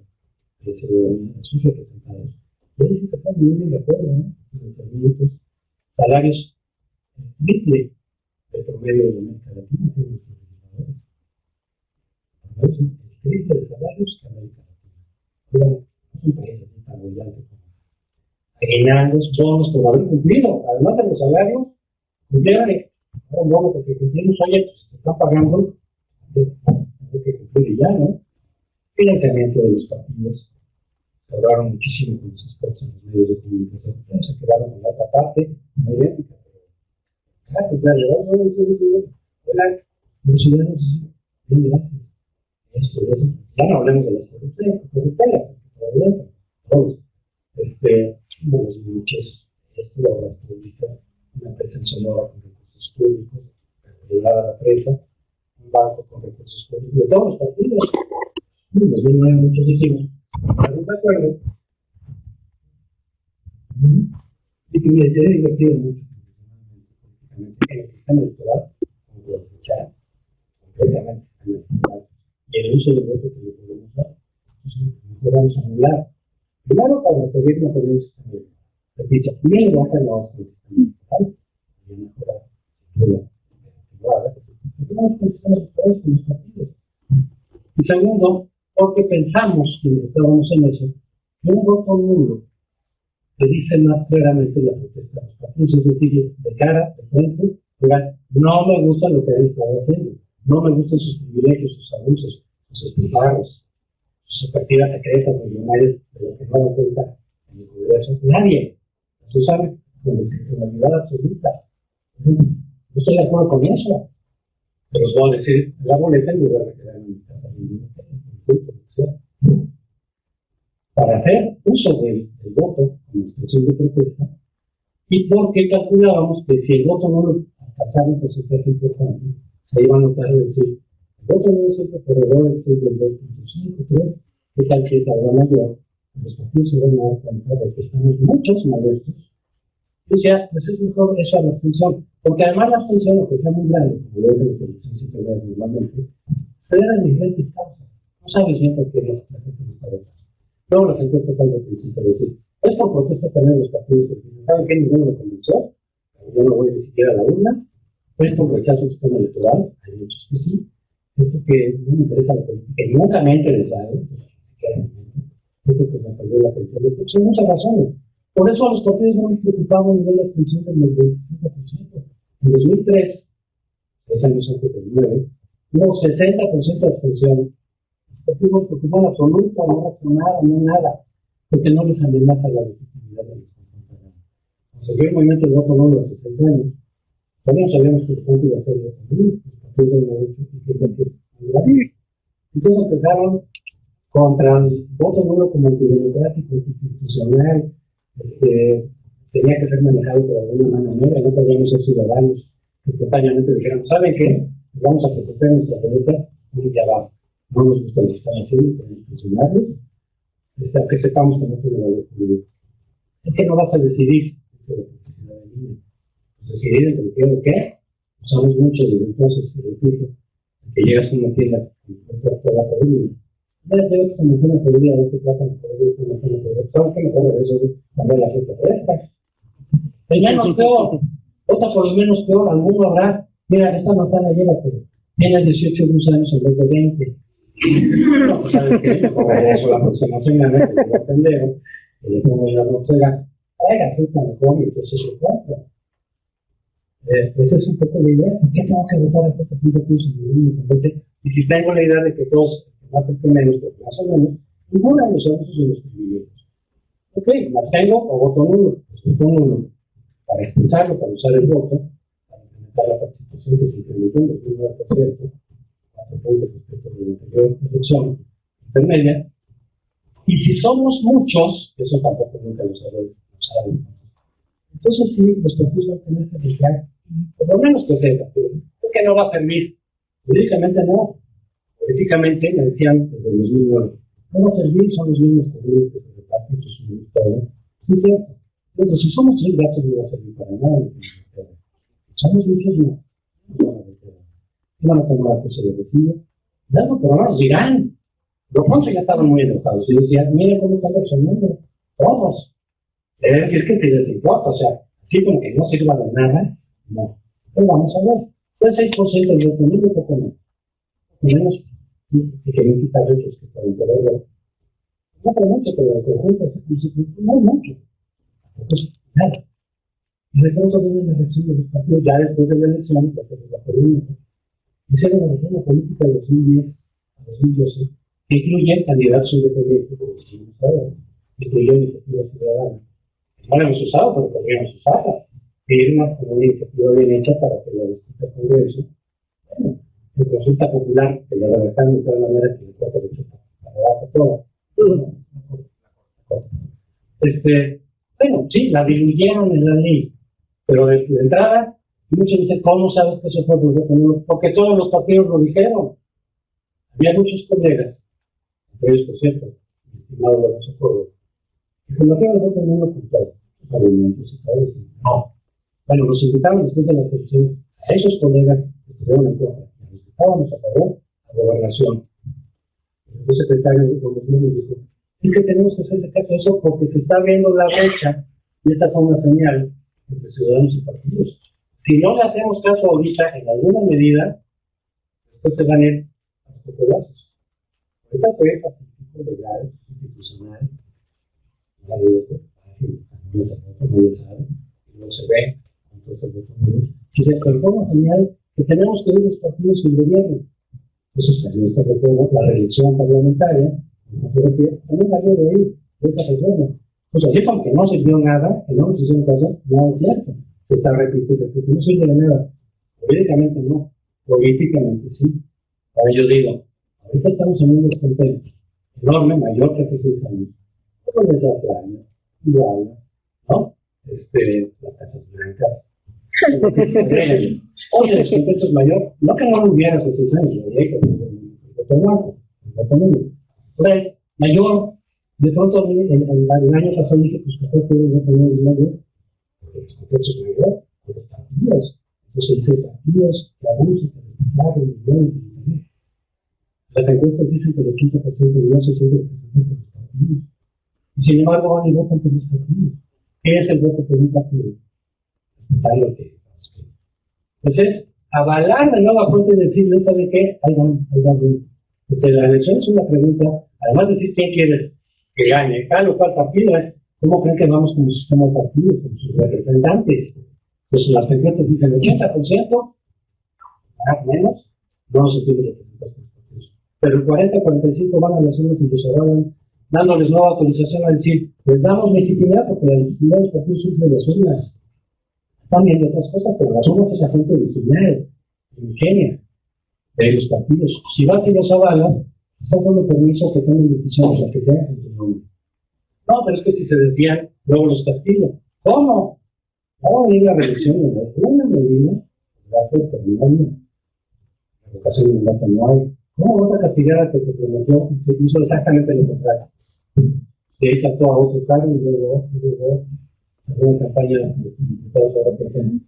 de la ciudadanía, de sus representados. Y ahí sí se están muy bien de acuerdo, ¿no? Financiamientos, salarios triple el promedio de América Latina tiene los legisladores. El triple de salarios que América Latina. Es un país así tan brillante como aguinaldos, bonos por haber cumplido. Además de los salarios, cumplieron un bono porque cumplimos, oye, pues se están pagando, hay que cumplir ya, ¿no? Financiamiento de los partidos. Se ahorraron muchísimo con los esfuerzos en los medios de comunicación. Pero se quedaron en la otra parte, no idéntica. Gracias, hola, los ciudadanos, bien, gracias. Esto, ya no hablemos de las corruptelas, todavía, todos. Uno de los buches, obras públicas, una empresa en Sonora con recursos públicos, regulada a la presa, un banco con recursos públicos, de todos los partidos. En 2009 muchos hicimos, ¿algún acuerdo? Y que me he divertido mucho en el sistema electoral, como lo escucharon, completamente en el electoral, y el uso del voto que le podemos dar. Entonces, mejor vamos a anular. Primero, para seguir no tener un sistema electoral. Repito, primero baja la base del sistema electoral, y mejorar, sin duda, porque vamos con sistemas electorales con los partidos. Y segundo, porque pensamos que estábamos en eso, que un voto nulo que dice más claramente la protesta de los partidos, es decir, de cara, de frente, digan, no me gusta lo que han estado haciendo, no me gustan sus privilegios, sus abusos, sus despilfarros, sus partidas secretas, millonarias, de lo que no da cuenta en el Congreso, nadie, eso sabe, con excepcionalidad absoluta. No estoy de acuerdo con eso, pero os voy a decir la boleta en lugar de quedar en mi casa, para hacer uso del voto como expresión de protesta, y porque calculábamos que si el voto no lo alcanzaba un porcentaje importante, se iba a notar decir, el voto no es siempre por errores del 2.5, 3, que tal que es ahora mayor, los partidos se van a dar cuenta de que estamos muchos molestos. Y decía, pues es mejor eso a la abstención, porque además la abstención, aunque sea muy grande, como lo es en la televisión siempre veas normalmente, se debe a diferentes causas. No sabes bien por qué la gente no está votando. Luego las encuestas algo principio de decir, es por protesta tener los partidos que dicen, ¿saben qué? Ninguno lo convenció, yo no voy ni siquiera a la urna, es por rechazo al sistema electoral, hay muchos que sí, es porque no me interesa la política, y nunca me ha interesado, es porque me perdió la atención. Son muchas razones. Por eso a los partidos no les preocupaba a nivel de abstención del 25%. En 2003, 6 años antes del 9, hubo 60% de abstención. Los partidos preocupaban absoluta, no razonaban, no nada, porque no les amenaza la legitimidad de los confrontados. Conseguir el movimiento de voto nulo hace 6 años, También sabíamos que el punto iba a ser los partidos de la derecha y que entonces empezaron contra el voto nulo como antidemocrático, institucional, tenía que ser manejado por alguna manera, no podíamos ser ciudadanos que espontáneamente dijeran, ¿saben qué? Vamos a proteger nuestra boleta muy de abajo. No nos gusta lo que están haciendo, tenemos que funcionarlos, que sepamos que no tiene valor jurídico. Es que no vas a decidir entre la publicidad de línea. Decidir entre qué o qué, usamos mucho desde entonces, repito, que llegas a una tienda con toda la podrida. Ya te ves esta manzana podrida, este plátano podrido, esta manzana podrida. ¿Sabes qué mejor de eso? Cuando la fruta fresca. El menos peor, otra por lo menos peor, alguno habrá. Mira, esta manzana lleva, pero tiene 18 gusanos en vez de 20. No, pues sabes qué, mejor de eso, la aproximación me mete en el pendejo, y le pongo en la nocera, la fruta mejor, y entonces yo compro. Esa es un poco la idea. ¿Por qué tengo que votar a este punto de y si tengo la idea de que todos, más o menos, pero más o menos, ninguno de nosotros son los privilegios. Ok, las tengo o voto nulo. Pues voto nulo para expresarlo, para usar el voto, para implementar la participación que se implementó en 2009%, 4 puntos respecto a la anterior elección intermedia. Y si somos muchos, eso tampoco nunca lo saben. Entonces sí, los partidos van a tener que aplicar, por lo menos que sepa, es que no va a servir. Jurídicamente no. Políticamente, me decían desde 2009, no va a servir, son los mismos poderes que se reparten, que son todo. Sí, cierto. Entonces, si somos 3 gatos, no va a servir para nada. Somos muchos, no. No van a tomar la cosa de recibo. Dando por lo menos dirán. Los Ponce ya estaban muy enojados y decían, miren cómo están reaccionando. Todos. Es que te les importa, o sea, así como que no sirva de nada, no. Pero vamos a ver. El 6% del voto nulo, poco menos. Menos, y querían quitar esos que pueden poderlo. No pero mucho, pero el conjunto no mucho. Entonces, nada. Y de pronto viene la elección de los partidos, ya después de la elección, ya se la política. Hicieron la reforma política de 2010 a 2012, que incluye candidatos independientes, como decimos ahora, incluye iniciativa ciudadana. No la hemos usado, pero podríamos usarla. Ir una iniciativa bien hecha para que la discuta el Congreso. Bueno, en consulta popular, que ya la dejaron de toda manera que le corta el hecho para abajo todo. Bueno, sí, la diluyeron en la ley, pero de entrada, muchos dicen, ¿cómo sabes que eso fue por voto nulo? Porque todos los partidos lo dijeron. Había muchos colegas, entre ellos, por cierto, el estimado Lorenzo Córdoba, que combatieron el voto nulo con todos los movimientos y todo eso. No. Bueno, nos invitaron después de la elección a esos colegas que estuvieron en contra, que nos estábamos a favor a la gobernación. El secretario de Gobernación nos dijo, es que tenemos que hacerle caso a eso porque se está viendo la brecha y esta fue una señal entre ciudadanos y partidos. Si no le hacemos caso ahorita en alguna medida, después se van a ir a los populazos. Ahorita fue pacífico, legal, institucional, la ley de no se ve. Y se colocó una señal que tenemos que ir los partidos y el gobierno. Entonces, salió esta reforma, la reelección parlamentaria, pero que también salió de ahí, de esta reforma. Pues así como que no sirvió nada, que no nos hicieron caso, no es cierto. Se está repitiendo, porque no sirve de nada. Políticamente no, políticamente sí. Ahora yo digo, ahorita estamos en un descontento enorme, mayor que hace 6 años. Como desde hace años, igual, ¿no? Las casas blancas. Hoy el descontento es mayor, no que no lo hubiera hace 6 años, lo había que el mayor, de pronto el año pasado dije, pues que fue el voto nulo es mayor, porque el descontento es mayor, por los partidos, entonces dice partidos que abusan, que respetaron, que las encuestas dicen que el 80% no se siente representado por los partidos, y sin embargo van y votan por los partidos. ¿Qué es el voto por un partido? Respetar lo que entonces, avalar de nueva cuenta y decirle, ¿sabe qué? Ahí van. Porque la elección es una pregunta, además de decir quién quieres que gane, tal o cual partido es, ¿cómo creen que vamos como sistema de partidos, con sus representantes? Pues las encuestas dicen 80%, menos, no se tiene representantes por los partidos. Pero el 40-45 van a las urnas y los avalan, dándoles nueva autorización a decir, les damos legitimidad, porque la legitimidad de los partidos surge de las urnas. también de otras cosas, pero las urnas es la fuente de dinero, ingenia, de los partidos. Si vas y los avalas, estás dando permiso que tengan decisiones, las que sean en tu nombre. No, pero es que si se desvían, luego los castigo. ¿Cómo? No va a venir la reelección en alguna medida, va a ser terminal. Revocación de mandato no hay. ¿Cómo vas a castigar a que te prometió y se hizo exactamente lo contrario? De ahí saltó a otro cargo y luego una campaña de diputados ahora que hacen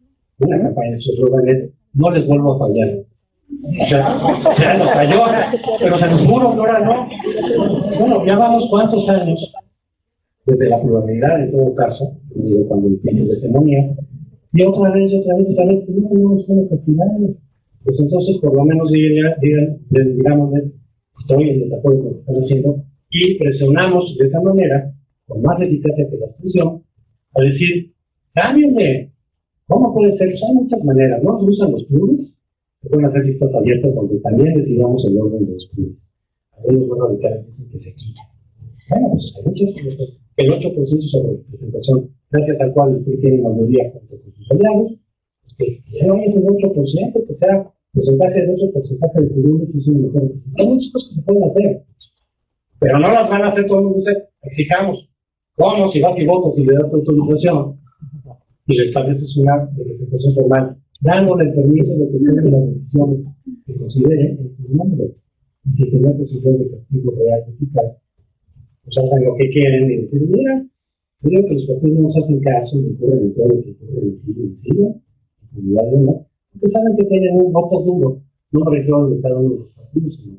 una campaña de sus eslóganes, no les vuelvo a fallar. O sea, nos falló, pero se nos juro que ahora no. Bueno, ya vamos cuántos años, desde la pluralidad en todo caso, digo, cuando el tiempo de hegemonía, y otra vez, no tenemos cómo castigarlo. Pues entonces, por lo menos, digamos, estoy en desacuerdo con lo que están haciendo, y presionamos de esa manera, con más eficacia que la expresión, a decir, cámbienle. ¿Cómo puede ser? Pues hay muchas maneras, ¿no? Se usan los clubes, se pueden hacer listas abiertas donde también decidamos el orden de los clubes. Algunos más radicales dicen que se quita. Bueno, pues hay muchos, el 8% sobre representación, gracias al cual el PRI tiene mayoría junto con sus aliados, pues que ya no hay ese 8%, que sea porcentaje de 8% de clubes, que es un mejor. Hay muchas cosas que se pueden hacer, pero no las van a hacer todo el mundo. Exijamos. ¿Cómo? Si vas y votas y le das tu autorización y le estableces una representación formal, dándole el permiso de que tome las decisiones que considere en tu nombre, y si tener posibilidad de castigo real y eficaz, pues hagan lo que quieren y decir, mira, yo digo que los partidos no nos hacen caso, me ocurren en todo lo que ocurre en Chile, en comunidades, ¿no? Porque saben que tienen un voto duro, no me refiero de cada uno de los partidos, sino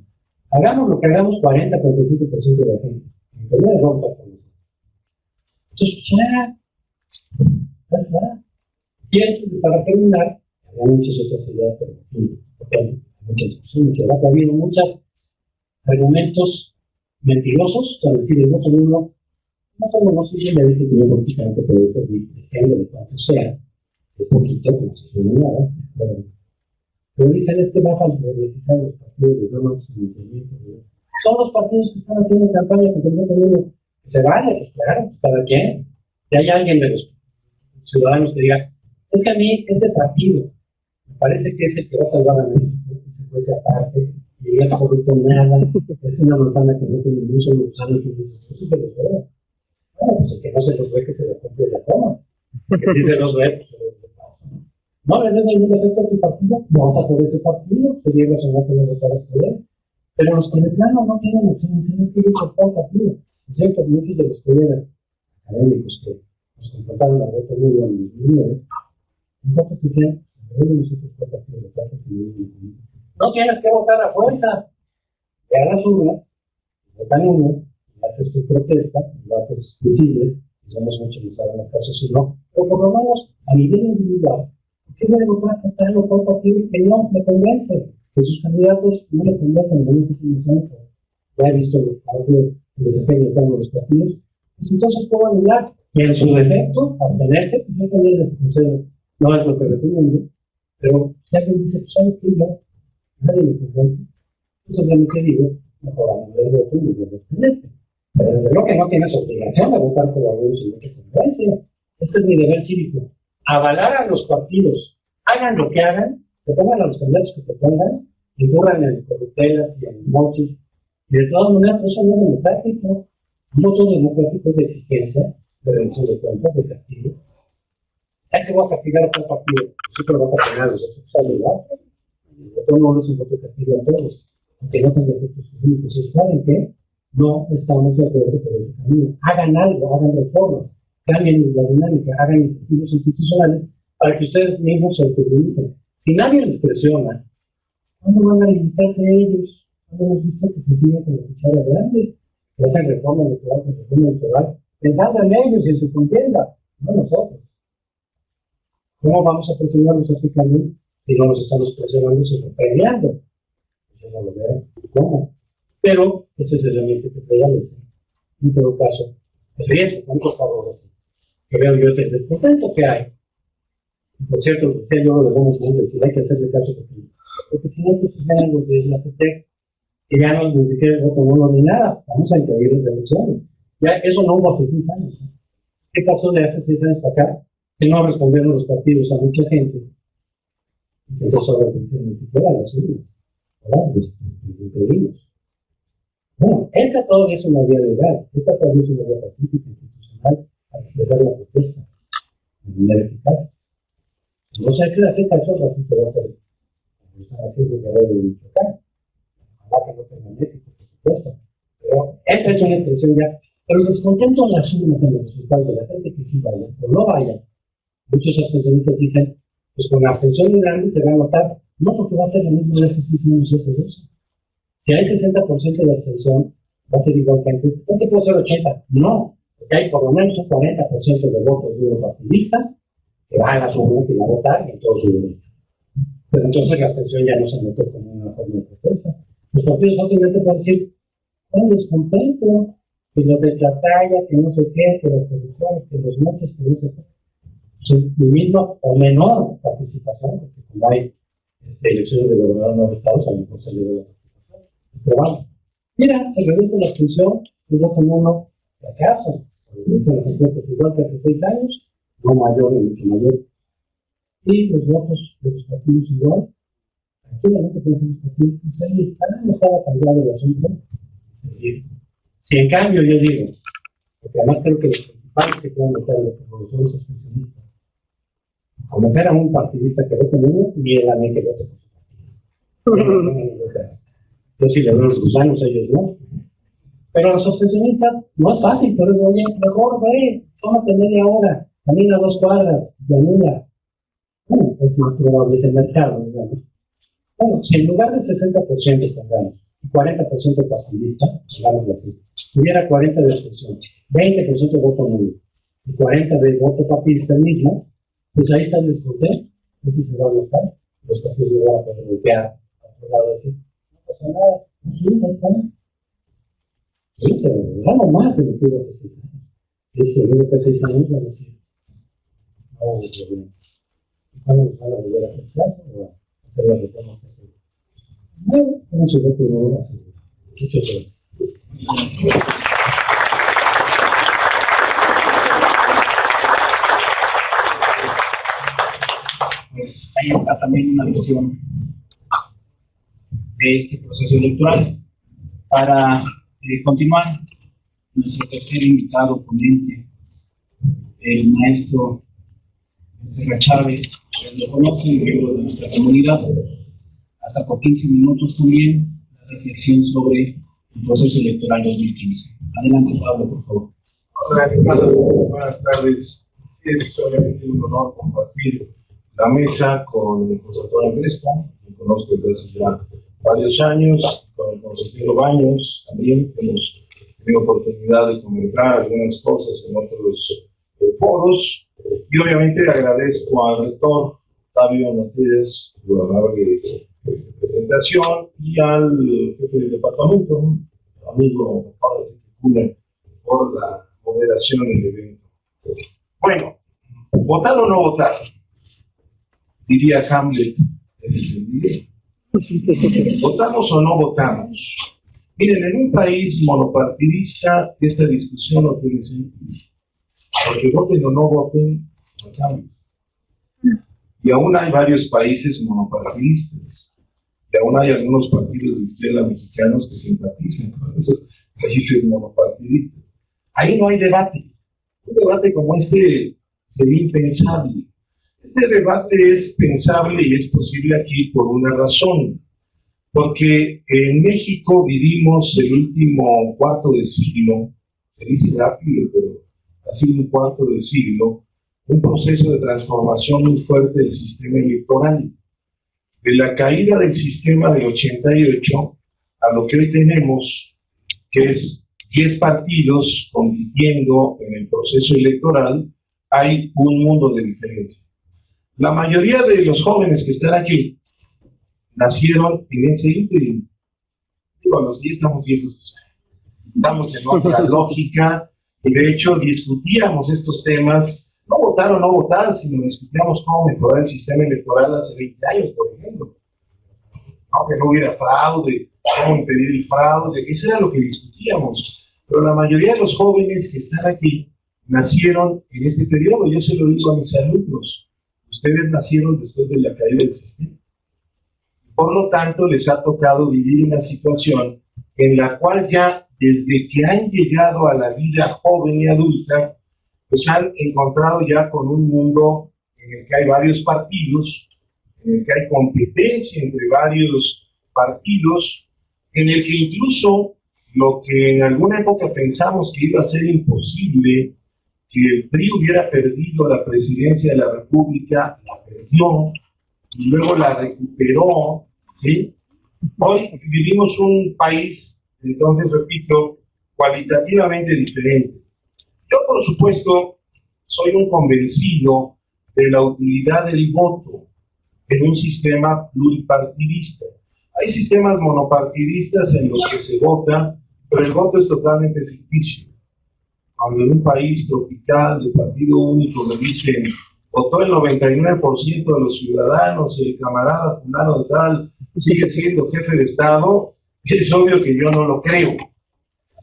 hagamos lo que hagamos 40-45% de la gente. En primer rompa con eso. Entonces, ya. Y para terminar, hay muchas otras ideas, pero hay muchas discusiones, ha habido muchos argumentos mentirosos, para decir el voto nulo, no sé si le dije que yo políticamente puede servir, depende de cuánto sea, de poquito, como se suele nada, pero dicen es que va a beneficiar a los partidos de no financiamiento. Son los partidos que están haciendo campaña contra el voto nulo. Se vale, pues claro, ¿para quién? Si hay alguien de los ciudadanos que diga, es que a mí este partido me parece que es el que va a salvar a México, que se puede aparte, y no es corrupto nada, es una manzana que no tiene ni un solo gusano, eso se los veo. Bueno, pues el que no se los ve, que se la compre y la toma. Que si se los ve, pues se los ve. No le des ningún efecto a tu partido, vota por ese partido, se lleva a no que lo votaras por él. Pero los que de plano no tienen opción, tienen que ir por todo partido. Es cierto, muchos de los colegas académicos que nos confrontaron a voto nulo en 2009, un poco que sean, nosotros por partido de plata que no tienes que votar a fuerza. Ya las urnas, votan uno, haces tu protesta, lo haces visible, y somos muchos que saben los casos si no, pero por lo menos a nivel individual, ¿por qué voy a votar por tal o cual partido que no me convence? Que sus candidatos no me convencen, no me convencen, ya he visto los partidos, el desempeño de los partidos, pues entonces puedo anular, y en su defecto, abstenerse, pues yo también les concedo, no es lo que recomiendo, pero si alguien dice, pues sabes que yo, nadie me convence, yo simplemente digo, mejor anular el voto y de abstenerse. Pero desde luego que no tienes obligación de votar por algunos y no te convence. Este es mi deber cívico. Avalar a los partidos, hagan lo que hagan, te pongan a los candidatos que te pongan, incurran en corruptelas y en mochis, y de todas maneras eso no es democrático. Un voto democrático es de exigencia, de rendición de cuentas, de castigo. ¿Hay que voy a castigar a tal partido? Siempre va a castigar a los otros, sale igual. El voto no es un voto de castigo a todos, aunque no tenga efectos jurídicos. ¿Saben qué? No estamos de acuerdo con ese camino. Hagan algo, hagan reformas, cambien la dinámica, hagan incentivos institucionales para que ustedes mismos se autolimiten. Si nadie les presiona, ¿cuándo van a limitarse ellos? No hemos visto que se siguen con la cuchara grande, que hacen reforma electoral, pensando en ellos y en su contienda, no nosotros. ¿Cómo vamos a presionarlos a que cambien si no los estamos presionando, sino peleando? Yo no lo veo. ¿Cómo? Pero ese es el ambiente que prevalece. En todo caso, es riesgo, muchos favores. Que veo yo el descontento que hay. Y por cierto, decía yo lo de Gómez Montes, si hay que hacerle caso porque si no, entonces vienen los de la CT, que ya no ni siquiera voto nulo ni nada, vamos a impedir las elecciones. Ya eso no hubo hace 6 años. ¿Qué pasó de hace 6 años para acá? que no respondieron los partidos a mucha gente, entonces ahora dicen ni siquiera las urnas, ¿verdad? Los impedimos. Bueno, esta todavía es una vía legal, esta todavía es una vía pacífica institucional para expresar la protesta de manera eficaz. Entonces hay que hacer caso al ratito va a hacer, como están haciendo Guerrero y Michoacán. Ojalá que no tengan éxito, por supuesto. Pero esta es una expresión ya. Pero el descontento en las urnas, en los resultados de la gente que sí vaya o no vaya, muchos abstencionistas dicen, pues con la abstención muy grande se va a notar, no porque va a ser lo mismo de hace 6 años, 7 años. Si hay 60% de abstención, va a ser igual que antes. ¿No te puede ser 80? No, porque hay por lo menos un 40% de votos de un partidista que va a las urnas y va a votar y en todo su derecho. Pero entonces la abstención ya no se notó como una forma de protesta. Los partidos fácilmente pueden decir, un descontento, que lo de Trataya, que no sé qué, que las corrupciones, que los moches, que no sé qué. Pues, mi misma o menor participación, porque cuando hay elecciones de gobernador en los estados, a lo mejor se le da la participación. Pero bueno, mira, se reduce la abstención, el voto nulo, de acaso, igual que hace 6 años, no mayor ni mucho mayor. Y los votos de los partidos igual, aquí la gente puede ser los partidos, pues ahí está, no estaba cambiado el asunto. Si en cambio yo digo, porque además creo que los principales que puedan votar son los abstencionistas, como que era un partidista que vote uno, y él a mí que vote por su partido. Yo sí le doy los gusanos, ellos no. Pero los abstencionistas no es fácil, pero es oye, mejor ve, tómate media hora, camina 2 cuadras, y anula. Es más probable el mercado, digamos. Bueno, si en lugar de 60% pongamos, y 40% partidista, digamos así, hubiera 40 de abstención, 20% de voto nulo, y 40 de voto papista mismo, pues ahí está el descontento, ese se va a notar, los partidos no van a poder golpear a otro lado y decir, no pasa nada, sí, ahí está. Sí, pero damos más de lo que iba a decir. Es lo mismo que 6 años, van a decir, no vamos a problema. ¿Cuándo nos van a volver a pensar o a hacer la reforma que hacemos? No, no se va a poder hacer. Muchas gracias. Pues ahí está también una visión de este proceso electoral. Para continuar, nuestro tercer invitado ponente, el maestro Serra Chávez, lo conocen, miembro de nuestra comunidad, hasta por 15 minutos también, la reflexión sobre el proceso electoral 2015. Adelante, Pablo, por favor. Hola, ¿qué tal? Buenas tardes. Es obviamente un honor compartir la mesa con José Antonio Crespo, que conozco desde hace ya varios años, con el consejero Baños también, hemos tenido oportunidad de comentar algunas cosas en otros foros, y obviamente agradezco al rector Octavio Matías por la amable presentación y al jefe del departamento, amigo Pablo Ticuna, por la moderación del evento. Bueno, ¿votar o no votar? Diría Hamlet en el video. ¿Votamos o no votamos? Miren, en un país monopartidista esta discusión no tiene sentido. Porque voten o no voten, no cambia. Y aún hay varios países monopartidistas. Y aún hay algunos partidos de izquierda mexicanos que simpatizan con esos países monopartidistas. Ahí no hay debate. Un debate como este sería impensable. Este debate es pensable y es posible aquí por una razón. Porque en México vivimos el último cuarto de siglo, se dice rápido, pero ha sido un cuarto de siglo, un proceso de transformación muy fuerte del sistema electoral. De la caída del sistema del 88 a lo que hoy tenemos, que es 10 partidos compitiendo en el proceso electoral, hay un mundo de diferencia. La mayoría de los jóvenes que están aquí nacieron en ese ínterin. Digo, los 10 estamos viejos, estamos en otra lógica, y de hecho discutíamos estos temas, no votar o no votar, sino discutíamos cómo mejorar el sistema electoral hace 20 años, por ejemplo. Aunque no hubiera fraude, cómo impedir el fraude, eso era lo que discutíamos. Pero la mayoría de los jóvenes que están aquí nacieron en este periodo. Yo se lo digo a mis alumnos, ustedes nacieron después de la caída del sistema. Por lo tanto, les ha tocado vivir una situación en la cual ya desde que han llegado a la vida joven y adulta, pues han encontrado ya con un mundo en el que hay varios partidos, en el que hay competencia entre varios partidos, en el que incluso lo que en alguna época pensamos que iba a ser imposible, que el PRI hubiera perdido la presidencia de la República, la perdió y luego la recuperó, ¿sí? Hoy vivimos un país, entonces repito, cualitativamente diferente. Yo, por supuesto, soy un convencido de la utilidad del voto en un sistema pluripartidista. Hay sistemas monopartidistas en los que se vota, pero el voto es totalmente ficticio. Cuando en un país tropical de partido único me dicen votó el 99% de los ciudadanos y el camarada fulano de tal sigue siendo jefe de Estado, es obvio que yo no lo creo.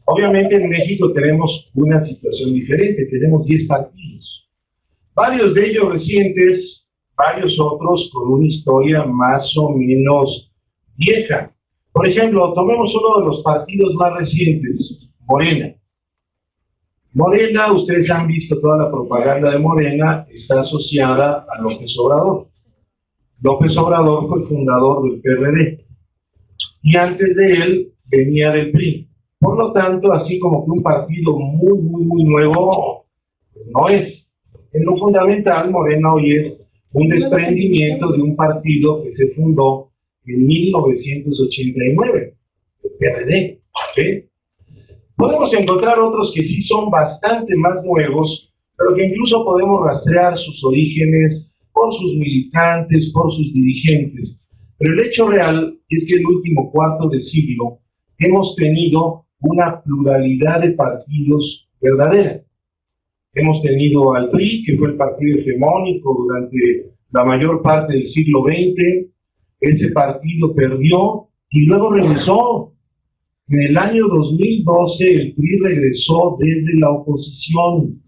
Obviamente en México tenemos una situación diferente, tenemos 10 partidos. Varios de ellos recientes, varios otros con una historia más o menos vieja. Por ejemplo, tomemos uno de los partidos más recientes, Morena. Morena, ustedes han visto toda la propaganda de Morena, está asociada a López Obrador. López Obrador fue fundador del PRD y antes de él venía del PRI. Por lo tanto, así como que un partido muy nuevo, pues no es. En lo fundamental, Morena hoy es un desprendimiento de un partido que se fundó en 1989, el PRD. ¿Sí? Podemos encontrar otros que sí son bastante más nuevos, pero que incluso podemos rastrear sus orígenes por sus militantes, por sus dirigentes. Pero el hecho real es que en el último cuarto de siglo hemos tenido una pluralidad de partidos verdadera. Hemos tenido al PRI, que fue el partido hegemónico durante la mayor parte del siglo XX. Ese partido perdió y luego regresó. En el año 2012 el PRI regresó desde la oposición.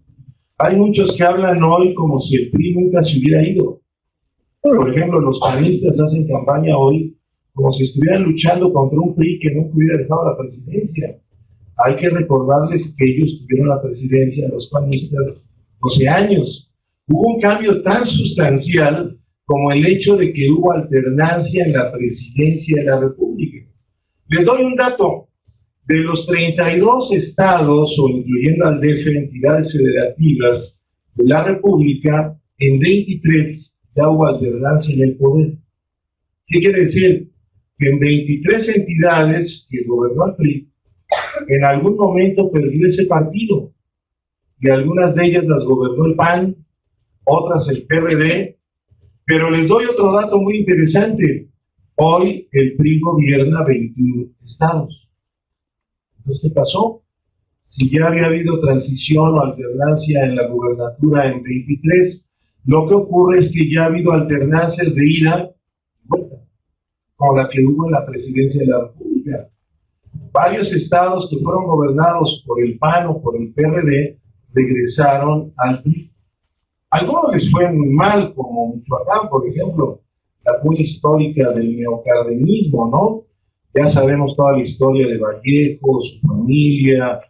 Hay muchos que hablan hoy como si el PRI nunca se hubiera ido. Por ejemplo, los panistas hacen campaña hoy como si estuvieran luchando contra un PRI que nunca hubiera dejado la presidencia. Hay que recordarles que ellos tuvieron la presidencia, los panistas, 12 años. Hubo un cambio tan sustancial como el hecho de que hubo alternancia en la presidencia de la República. Les doy un dato. De los 32 estados, o incluyendo al DF, entidades federativas de la República, en 23 ya hubo alternancia en el poder. ¿Qué quiere decir? Que en 23 entidades que gobernó el PRI, en algún momento perdió ese partido, y algunas de ellas las gobernó el PAN, otras el PRD, pero les doy otro dato muy interesante. Hoy el PRI gobierna 21 estados. Entonces, ¿qué pasó? Si ya había habido transición o alternancia en la gubernatura en 23, lo que ocurre es que ya ha habido alternancias de ida y vuelta, como la que hubo en la presidencia de la República. Varios estados que fueron gobernados por el PAN o por el PRD regresaron al PRI. Algunos les fue muy mal, como Michoacán, por ejemplo, la muy histórica del neocardenismo, ¿no? Ya sabemos toda la historia de Vallejo, su familia,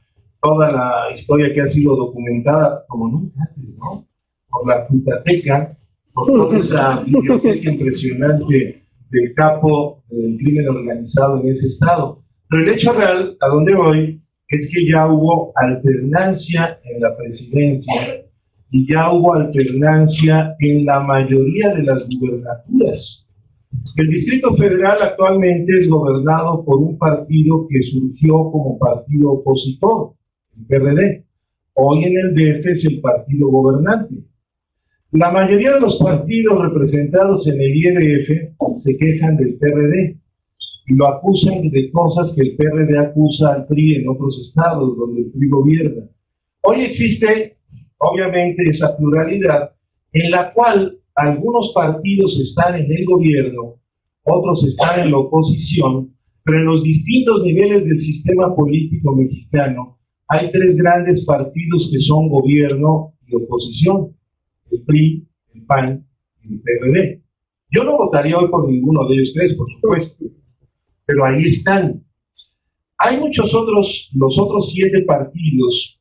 toda la historia que ha sido documentada como nunca antes, ¿no? Por la Frutateca, por toda esa biblioteca impresionante del capo del crimen organizado en ese estado. Pero el hecho real, a donde voy, es que ya hubo alternancia en la presidencia y ya hubo alternancia en la mayoría de las gubernaturas. El Distrito Federal actualmente es gobernado por un partido que surgió como partido opositor, el PRD. Hoy en el DF es el partido gobernante. La mayoría de los partidos representados en el IEDF se quejan del PRD y lo acusan de cosas que el PRD acusa al PRI en otros estados donde el PRI gobierna. Hoy existe, obviamente, esa pluralidad en la cual algunos partidos están en el gobierno, otros están en la oposición, pero en los distintos niveles del sistema político mexicano hay tres grandes partidos que son gobierno y oposición: el PRI, el PAN y el PRD. Yo no votaría hoy por ninguno de ellos tres, por supuesto, pero ahí están. Hay muchos otros, los otros 7 partidos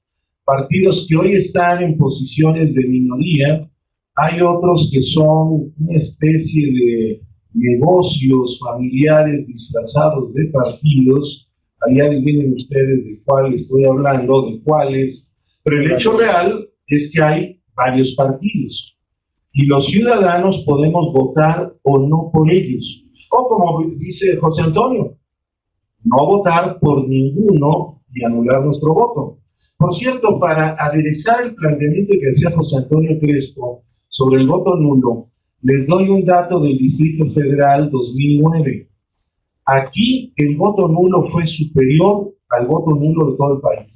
que hoy están en posiciones de minoría. Hay otros que son una especie de negocios familiares disfrazados de partidos. Allá adivinen ustedes de cuáles estoy hablando, de cuáles. Pero el hecho real es que hay varios partidos. Y los ciudadanos podemos votar o no por ellos. O como dice José Antonio, no votar por ninguno y anular nuestro voto. Por cierto, para aderezar el planteamiento que hacía José Antonio Crespo sobre el voto nulo, les doy un dato del Distrito Federal 2009. Aquí el voto nulo fue superior al voto nulo de todo el país.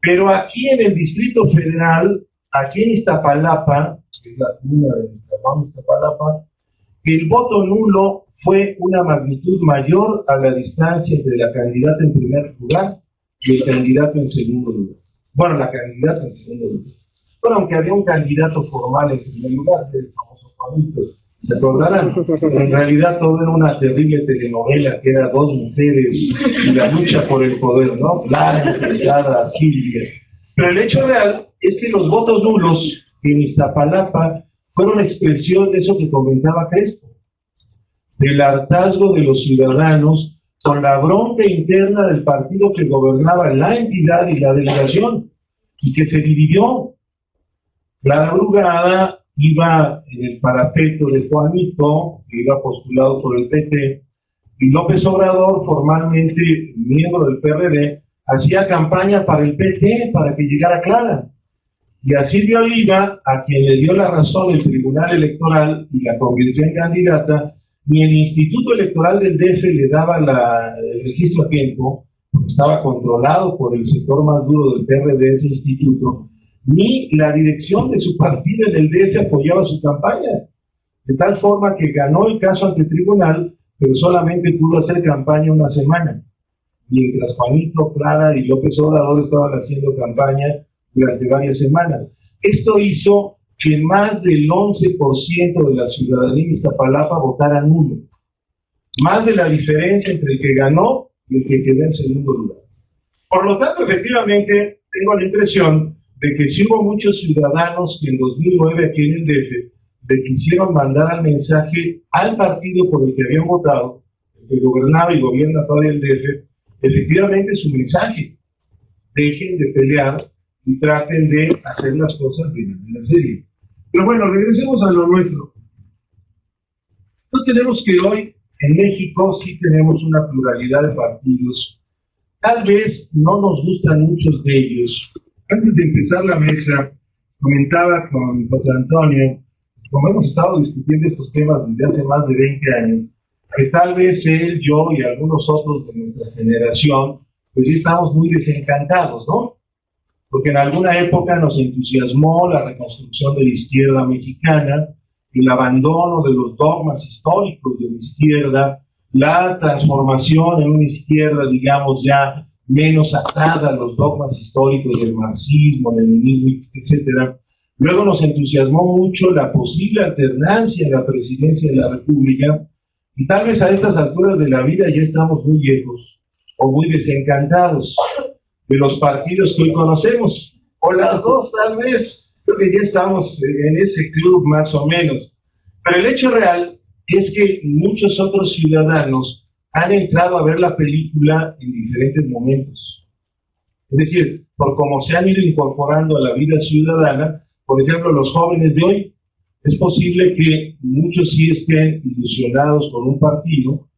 Pero aquí en el Distrito Federal, aquí en Iztapalapa, que es la cuna de Iztapalapa, el voto nulo fue una magnitud mayor a la distancia entre la candidata en primer lugar y el candidato en segundo lugar. Bueno, la candidata en segundo lugar. Bueno, aunque había un candidato formal en primer lugar, que es el famoso Juanito, ¿se acordarán? En realidad todo era una terrible telenovela que era 2 mujeres y la lucha por el poder, ¿no? Blanca, Delgada, Silvia. Pero el hecho real es que los votos nulos en Iztapalapa fueron expresión de eso que comentaba Crespo, del hartazgo de los ciudadanos con la bronca interna del partido que gobernaba la entidad y la delegación, y que se dividió. Clara Brugada iba en el parapeto de Juanito, que iba postulado por el PT, y López Obrador, formalmente miembro del PRD, hacía campaña para el PT, para que llegara Clara. Y a Silvia Oliva, a quien le dio la razón el Tribunal Electoral y la convirtió en candidata, ni el Instituto Electoral del DF le daba el registro a tiempo, porque estaba controlado por el sector más duro del PRD, ese instituto, ni la dirección de su partido en el DF apoyaba su campaña, de tal forma que ganó el caso ante el tribunal, pero solamente pudo hacer campaña una semana, mientras Juanito, Clara y López Obrador estaban haciendo campaña durante varias semanas. Esto hizo que más del 11% de la ciudadanía de Iztapalapa votara nulo, más de la diferencia entre el que ganó y el que quedó en segundo lugar. Por lo tanto, efectivamente, tengo la impresión de que sí hubo muchos ciudadanos que en 2009 aquí en el DF le quisieron mandar al mensaje al partido por el que habían votado, el que gobernaba y gobierna todavía el DF, efectivamente su mensaje: dejen de pelear y traten de hacer las cosas de manera seria. Pero bueno, regresemos a lo nuestro. Entonces tenemos que hoy en México sí tenemos una pluralidad de partidos. Tal vez no nos gustan muchos de ellos. Antes de empezar la mesa, comentaba con José Antonio, como hemos estado discutiendo estos temas desde hace más de 20 años, que tal vez él, yo y algunos otros de nuestra generación, pues ya estamos muy desencantados, ¿no? Porque en alguna época nos entusiasmó la reconstrucción de la izquierda mexicana, el abandono de los dogmas históricos de la izquierda, la transformación en una izquierda, digamos, ya menos atada a los dogmas históricos del marxismo, leninismo, etc. Luego nos entusiasmó mucho la posible alternancia en la presidencia de la República, y tal vez a estas alturas de la vida ya estamos muy viejos o muy desencantados de los partidos que hoy conocemos, o las dos tal vez. Creo que ya estamos en ese club más o menos. Pero el hecho real es que muchos otros ciudadanos han entrado a ver la película en diferentes momentos. Es decir, por cómo se han ido incorporando a la vida ciudadana. Por ejemplo, los jóvenes de hoy, es posible que muchos sí estén ilusionados con un partido.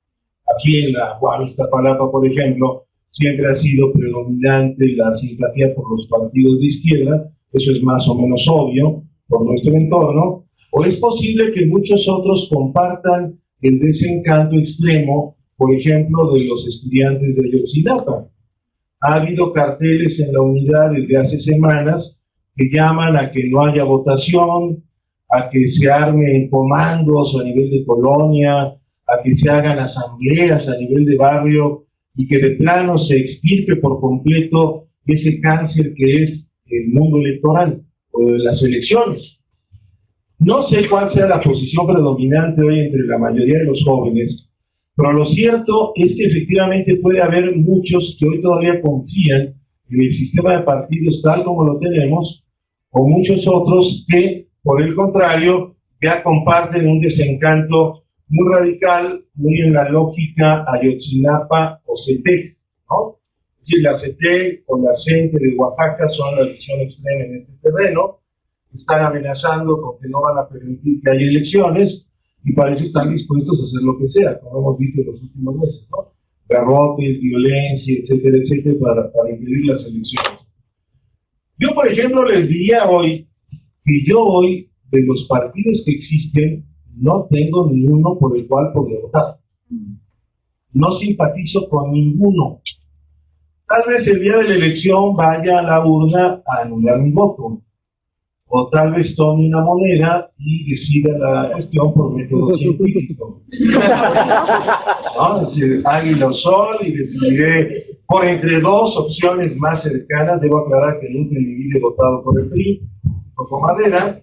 Aquí en la Iztapalapa, por ejemplo, siempre ha sido predominante la simpatía por los partidos de izquierda. Eso es más o menos obvio por nuestro entorno. O es posible que muchos otros compartan el desencanto extremo, por ejemplo, de los estudiantes de Ayotzinapa. Ha habido carteles en la unidad desde hace semanas que llaman a que no haya votación, a que se armen comandos a nivel de colonia, a que se hagan asambleas a nivel de barrio, y que de plano se extirpe por completo ese cáncer que es el mundo electoral o de las elecciones. No sé cuál sea la posición predominante hoy entre la mayoría de los jóvenes, pero lo cierto es que efectivamente puede haber muchos que hoy todavía confían en el sistema de partidos tal como lo tenemos, o muchos otros que, por el contrario, ya comparten un desencanto muy radical, muy en la lógica Ayotzinapa o CETEC, ¿no? Es decir, la CETEC o la CENTE de Oaxaca son la visión extrema en este terreno, están amenazando con que no van a permitir que haya elecciones y parece que están dispuestos a hacer lo que sea, como hemos visto en los últimos meses, ¿no? Garrotes, violencia, etcétera, para impedir las elecciones. Yo, por ejemplo, les diría hoy que yo hoy, de los partidos que existen, no tengo ninguno por el cual podría votar. No simpatizo con ninguno. Tal vez el día de la elección vaya a la urna a anular mi voto. O tal vez tome una moneda y decida la cuestión por método científico. ¿No? Es decir, águila o sol, y decidiré por entre dos opciones más cercanas. Debo aclarar que nunca en mi vida he votado por el PRI o por Madera.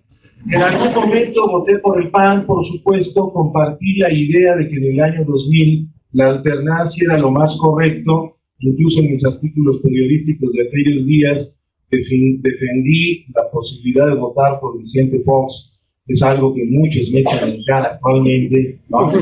En algún momento voté por el PAN, por supuesto, compartí la idea de que en el año 2000 la alternancia era lo más correcto, incluso en mis artículos periodísticos de aquellos días defendí la posibilidad de votar por Vicente Fox. Es algo que muchos me echan en cara actualmente, ¿no?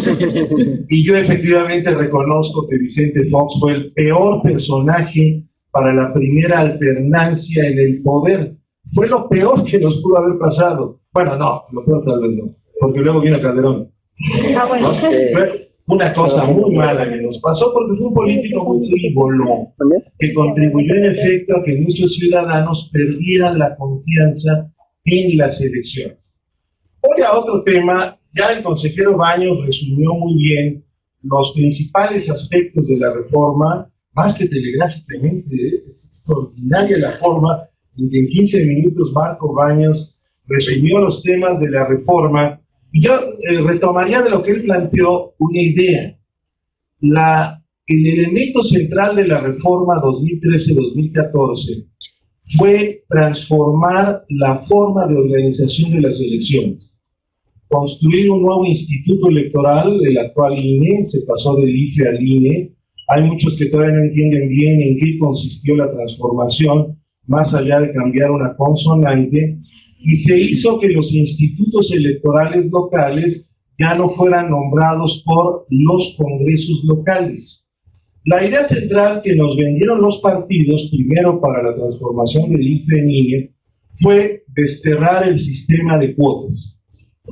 Y yo efectivamente reconozco que Vicente Fox fue el peor personaje para la primera alternancia en el poder. Fue lo peor que nos pudo haber pasado. Bueno, no, lo peor tal vez no, porque luego vino Calderón. ¿No? Fue una cosa muy mala que nos pasó porque fue un político muy frívolo, que contribuyó en efecto a que muchos ciudadanos perdieran la confianza en las elecciones. Voy a otro tema. Ya el consejero Baños resumió muy bien los principales aspectos de la reforma, más que telegráficamente, extraordinaria la forma en que en 15 minutos Marco Baños resumió los temas de la reforma. Y yo retomaría de lo que él planteó una idea. El elemento central de la reforma 2013-2014 fue transformar la forma de organización de las elecciones. Construir un nuevo instituto electoral, el actual INE, se pasó del IFE al INE. Hay muchos que todavía no entienden bien en qué consistió la transformación, más allá de cambiar una consonante, y se hizo que los institutos electorales locales ya no fueran nombrados por los congresos locales. La idea central que nos vendieron los partidos, primero para la transformación del IFE en INE, fue desterrar el sistema de cuotas.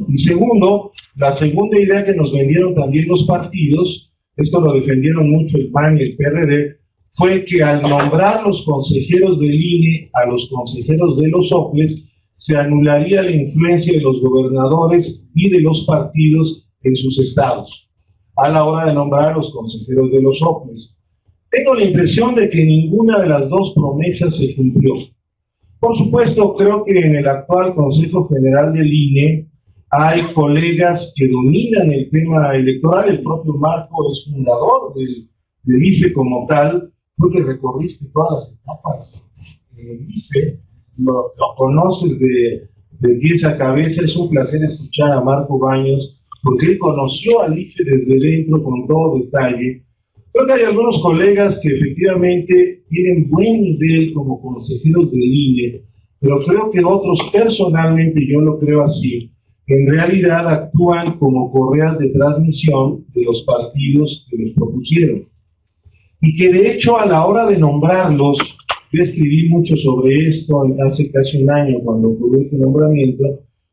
Y segundo, la segunda idea que nos vendieron también los partidos, esto lo defendieron mucho el PAN y el PRD, fue que al nombrar los consejeros del INE a los consejeros de los OPLES, se anularía la influencia de los gobernadores y de los partidos en sus estados, a la hora de nombrar a los consejeros de los OPLES. Tengo la impresión de que ninguna de las dos promesas se cumplió. Por supuesto, creo que en el actual Consejo General del INE hay colegas que dominan el tema electoral. El propio Marco es fundador del IFE como tal, porque recorriste todas las etapas del IFE, lo conoces de pies a cabeza. Es un placer escuchar a Marco Baños, porque él conoció al IFE desde dentro con todo detalle. Creo que hay algunos colegas que efectivamente tienen buen nivel como consejeros del INE, pero creo que otros, personalmente yo lo creo así, en realidad actúan como correas de transmisión de los partidos que los propusieron. Y que de hecho a la hora de nombrarlos, yo escribí mucho sobre esto hace casi un año cuando ocurrió este nombramiento,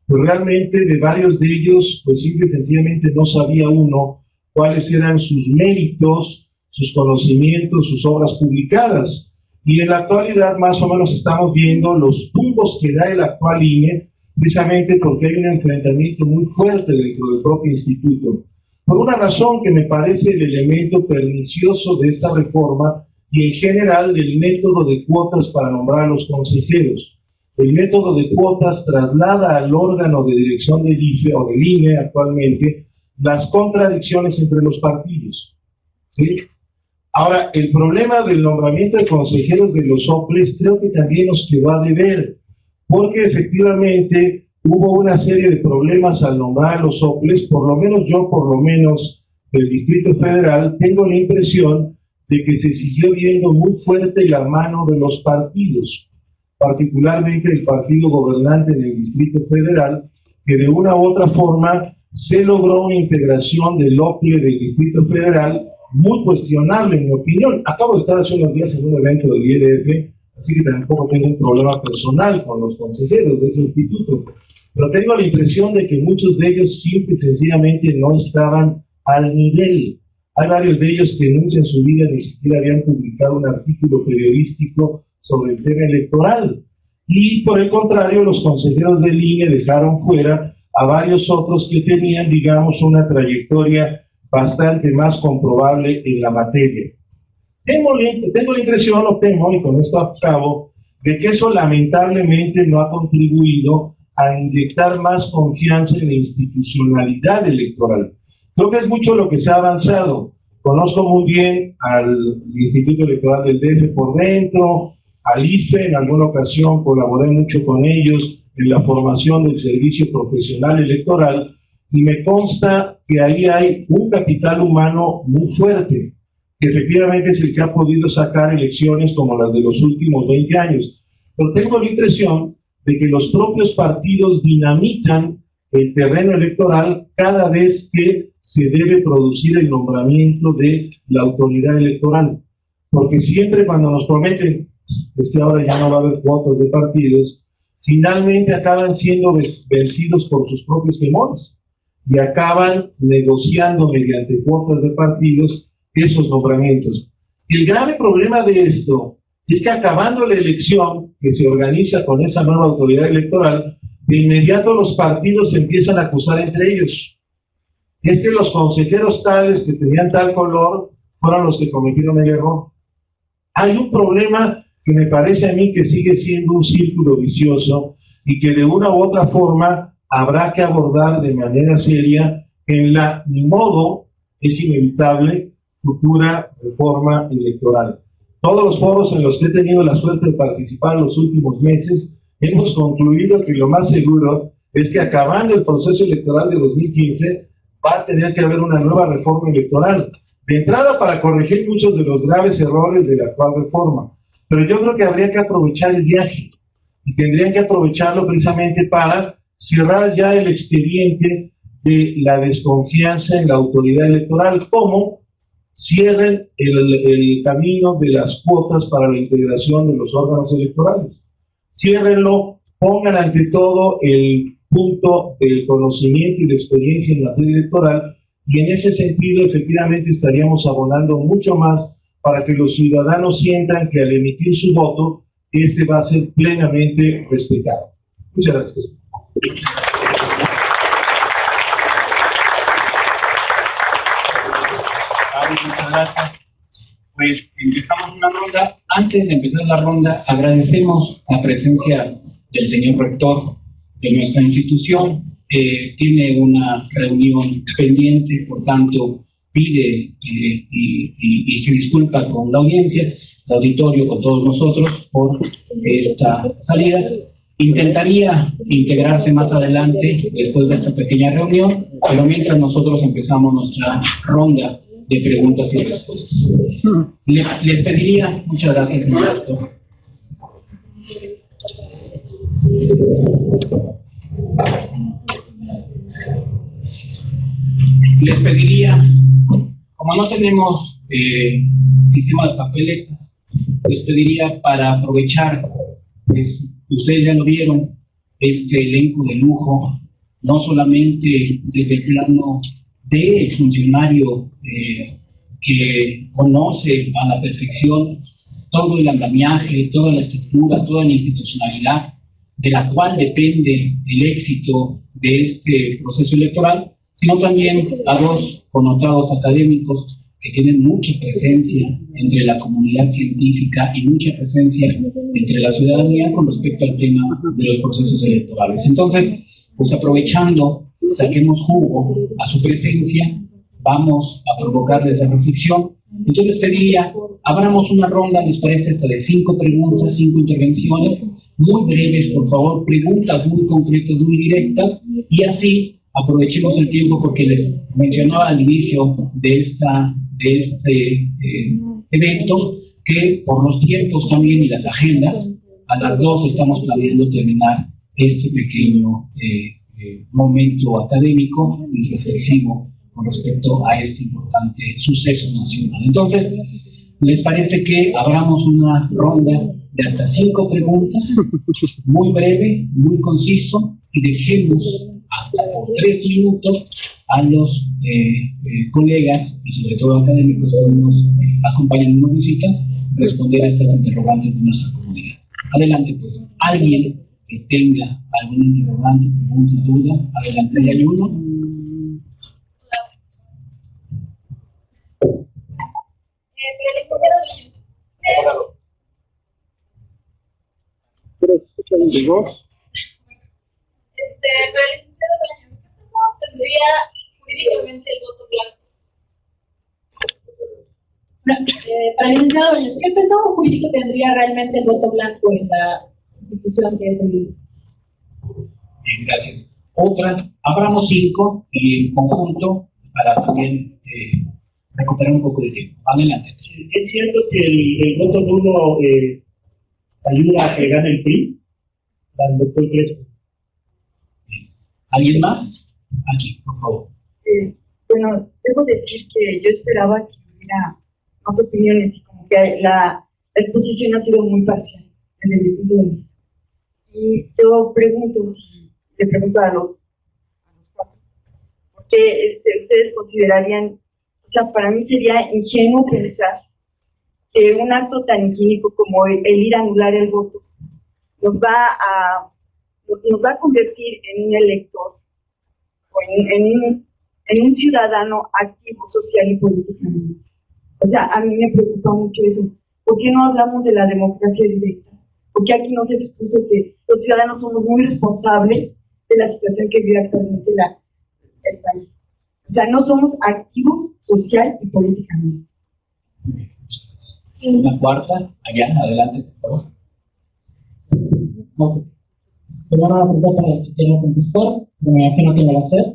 pues realmente de varios de ellos, pues simple y sencillamente no sabía uno cuáles eran sus méritos, sus conocimientos, sus obras publicadas. Y en la actualidad más o menos estamos viendo los tumbos que da el actual INE, precisamente porque hay un enfrentamiento muy fuerte dentro del propio instituto. Por una razón que me parece el elemento pernicioso de esta reforma y en general del método de cuotas para nombrar a los consejeros. El método de cuotas traslada al órgano de dirección del IFE o del INE actualmente las contradicciones entre los partidos. ¿Sí? Ahora, el problema del nombramiento de consejeros de los OPLES creo que también nos quedó a deber, porque efectivamente hubo una serie de problemas al nombrar a los OPLES. Por lo menos yo, del Distrito Federal, tengo la impresión de que se siguió viendo muy fuerte la mano de los partidos, particularmente el partido gobernante en el Distrito Federal, que de una u otra forma se logró una integración del OPLE del Distrito Federal muy cuestionable, en mi opinión. Acabo de estar hace unos días en un evento del ILF, así que tampoco tengo un problema personal con los consejeros de ese instituto, pero tengo la impresión de que muchos de ellos simple y sencillamente no estaban al nivel. Hay varios de ellos que nunca en su vida ni siquiera habían publicado un artículo periodístico sobre el tema electoral. Y por el contrario, los consejeros del INE dejaron fuera a varios otros que tenían, digamos, una trayectoria bastante más comprobable en la materia. Tengo la impresión, o temo, y con esto acabo, de que eso lamentablemente no ha contribuido a inyectar más confianza en la institucionalidad electoral. Creo que es mucho lo que se ha avanzado. Conozco muy bien al Instituto Electoral del DF por dentro, al IFE, en alguna ocasión colaboré mucho con ellos en la formación del servicio profesional electoral, y me consta que ahí hay un capital humano muy fuerte, que efectivamente es el que ha podido sacar elecciones como las de los últimos 20 años. Pero tengo la impresión de que los propios partidos dinamitan el terreno electoral cada vez que se debe producir el nombramiento de la autoridad electoral. Porque siempre cuando nos prometen que ahora ya no va a haber cuotas de partidos, finalmente acaban siendo vencidos por sus propios temores y acaban negociando mediante cuotas de partidos esos nombramientos. El grave problema de esto es que acabando la elección que se organiza con esa nueva autoridad electoral, de inmediato los partidos se empiezan a acusar entre ellos. Es que los consejeros tales que tenían tal color fueron los que cometieron el error. Hay un problema que me parece a mí que sigue siendo un círculo vicioso y que de una u otra forma habrá que abordar de manera seria en la, ni modo, es inevitable, futura reforma electoral. Todos los foros en los que he tenido la suerte de participar en los últimos meses, hemos concluido que lo más seguro es que acabando el proceso electoral de 2015, va a tener que haber una nueva reforma electoral. De entrada, para corregir muchos de los graves errores de la actual reforma. Pero yo creo que habría que aprovechar el viaje y tendrían que aprovecharlo precisamente para cerrar ya el expediente de la desconfianza en la autoridad electoral, como cierren el camino de las cuotas para la integración de los órganos electorales. Ciérrenlo, pongan ante todo el punto del conocimiento y de experiencia en materia electoral, y en ese sentido efectivamente estaríamos abonando mucho más para que los ciudadanos sientan que al emitir su voto, este va a ser plenamente respetado. Muchas gracias. Muchas gracias. Pues empezamos una ronda. Antes de empezar la ronda, agradecemos la presencia del señor rector de nuestra institución. Tiene una reunión pendiente, por tanto pide y se disculpa con la audiencia, el auditorio, con todos nosotros por esta salida. Intentaría integrarse más adelante después de esta pequeña reunión, pero mientras nosotros empezamos nuestra ronda de preguntas y respuestas. Les pediría, muchas gracias, señor rector. Les pediría, como no tenemos sistema de papeletas, les pediría para aprovechar, pues, ustedes ya lo vieron, este elenco de lujo, no solamente desde el plano de funcionario que conoce a la perfección todo el andamiaje, toda la estructura, toda la institucionalidad de la cual depende el éxito de este proceso electoral, sino también a dos connotados académicos que tienen mucha presencia entre la comunidad científica y mucha presencia entre la ciudadanía con respecto al tema de los procesos electorales. Entonces, pues aprovechando, saquemos jugo a su presencia, vamos a provocarles la reflexión Entonces pediría, abramos una ronda, les parece, hasta de 5 preguntas, 5 intervenciones, muy breves, por favor, preguntas muy concretas, muy directas, y así aprovechemos el tiempo porque les mencionaba al inicio de este evento que por los tiempos también y las agendas, a las 2 estamos planeando terminar este pequeño momento académico y reflexivo con respecto a este importante suceso nacional. Entonces, ¿les parece que abramos una ronda de hasta 5 preguntas, muy breve, muy conciso, y dejemos hasta por 3 minutos a los colegas, y sobre todo académicos que nos acompañan y nos visitan, responder a estas interrogantes de nuestra comunidad? Adelante, pues, alguien que tenga alguna interrogante, pregunta, duda, adelante, hay uno. Tendría jurídicamente el voto blanco. ¿Qué pensado jurídico tendría realmente el voto blanco en la institución que es el libro? Bien, gracias. Otra, abramos 5 y en conjunto para también recuperar un poco de tiempo. Adelante. Es cierto que el voto nulo ayuda a que gane el PRI, al doctor Crespo. ¿Alguien más? Aquí, por favor. Bueno, debo decir que yo esperaba que hubiera más opiniones y como que la exposición ha sido muy parcial desde mi punto de vista. Y yo le pregunto a los cuatro, ¿por qué ustedes considerarían, o sea, para mí sería ingenuo pensar que un acto tan higiénico como el ir a anular el voto nos va a convertir en un elector o en un ciudadano activo social y políticamente? O sea, a mí me preocupa mucho eso. ¿Por qué no hablamos de la democracia directa? Porque aquí no se expuso que los ciudadanos somos muy responsables de la situación que vive actualmente el país. O sea, no somos activos social y políticamente. Una cuarta, allá, adelante, por favor. No. Primero una pregunta para que quiera contestar, me imagino que me va a hacer.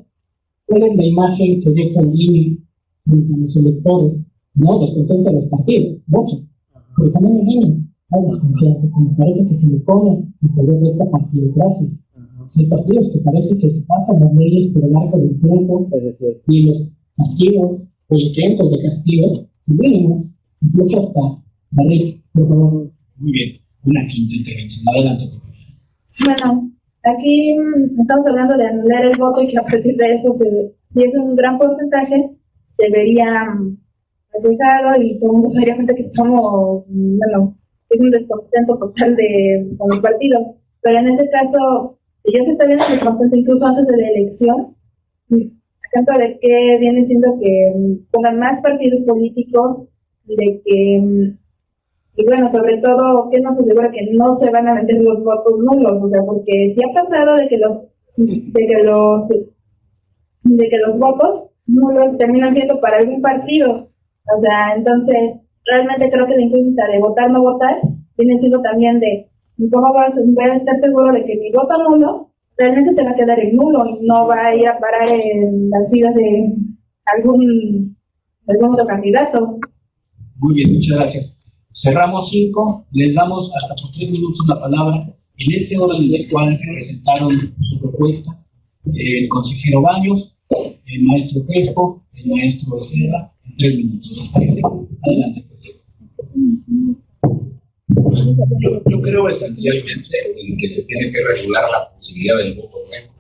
¿Cuál es la imagen que deja el INE frente a los electores? No, descontento de los partidos, mucho. Pero también el INE, hay desconfianza, como parece que se le pone el poder de esta partidocracia. Hay partidos que parece que se pasan las leyes por el arco del tiempo y los castigos o intentos de castigos mínimos, incluso hasta barrer, por favor. Muy bien, una quinta intervención, adelante. Bueno, aquí estamos hablando de anular el voto y que a partir de eso, si es un gran porcentaje, debería dejarlo y todo el mundo sabría que estamos, bueno, es un descontento total con el partido. Pero en este caso, ya se está viendo el contento incluso antes de la elección. Acá de que viene siendo que pongan más partidos políticos, de que, y bueno, sobre todo, que nos asegura que no se van a meter los votos nulos, o sea, porque si ha pasado de que los votos nulos terminan siendo para algún partido. O sea, entonces, realmente creo que la incógnita de votar o no votar viene siendo también de cómo voy a estar seguro de que mi voto nulo realmente se va a quedar en nulo y no va a ir a parar en las vidas de algún otro candidato. Muy bien, muchas gracias. Cerramos 5, les damos hasta por 3 minutos la palabra. En este orden del cual presentaron su propuesta el consejero Baños, el maestro Crespo, el maestro Becerra, en 3 minutos. ¿Les parece? Adelante. Yo creo esencialmente en que se tiene que regular la posibilidad del voto blanco,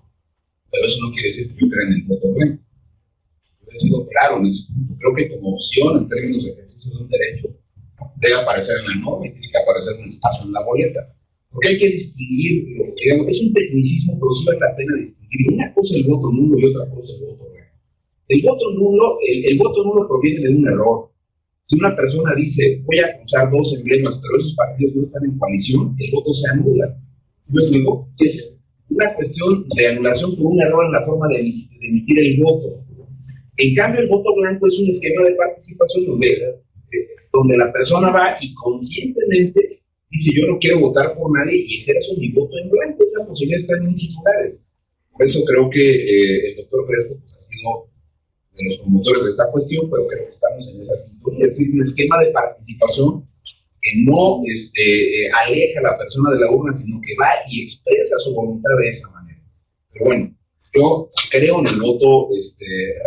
pero eso no quiere decir que yo crea en el voto blanco. Yo he sido claro en ese punto. Creo que como opción en términos de ejercicio de un derecho debe aparecer en la norma y tiene que aparecer un espacio en la boleta. Porque hay que distinguir, digamos, es un tecnicismo, pero sí vale la pena distinguir. Una cosa es el voto nulo y otra cosa es el voto blanco. El voto nulo proviene de un error. Si una persona dice, voy a usar 2 emblemas, pero esos partidos no están en coalición, el voto se anula. Luego, es una cuestión de anulación por un error en la forma de emitir el voto. En cambio, el voto blanco es un esquema de participación donde la persona va y conscientemente dice, yo no quiero votar por nadie y ejerzo mi voto en blanco. Esa posibilidad está en muchos lugares. Por eso creo que el doctor Crespo pues, ha sido de los promotores de esta cuestión, pero creo que estamos en esa sintonía. Es decir, un esquema de participación que no aleja a la persona de la urna, sino que va y expresa su voluntad de esa manera. Pero bueno, yo creo en el voto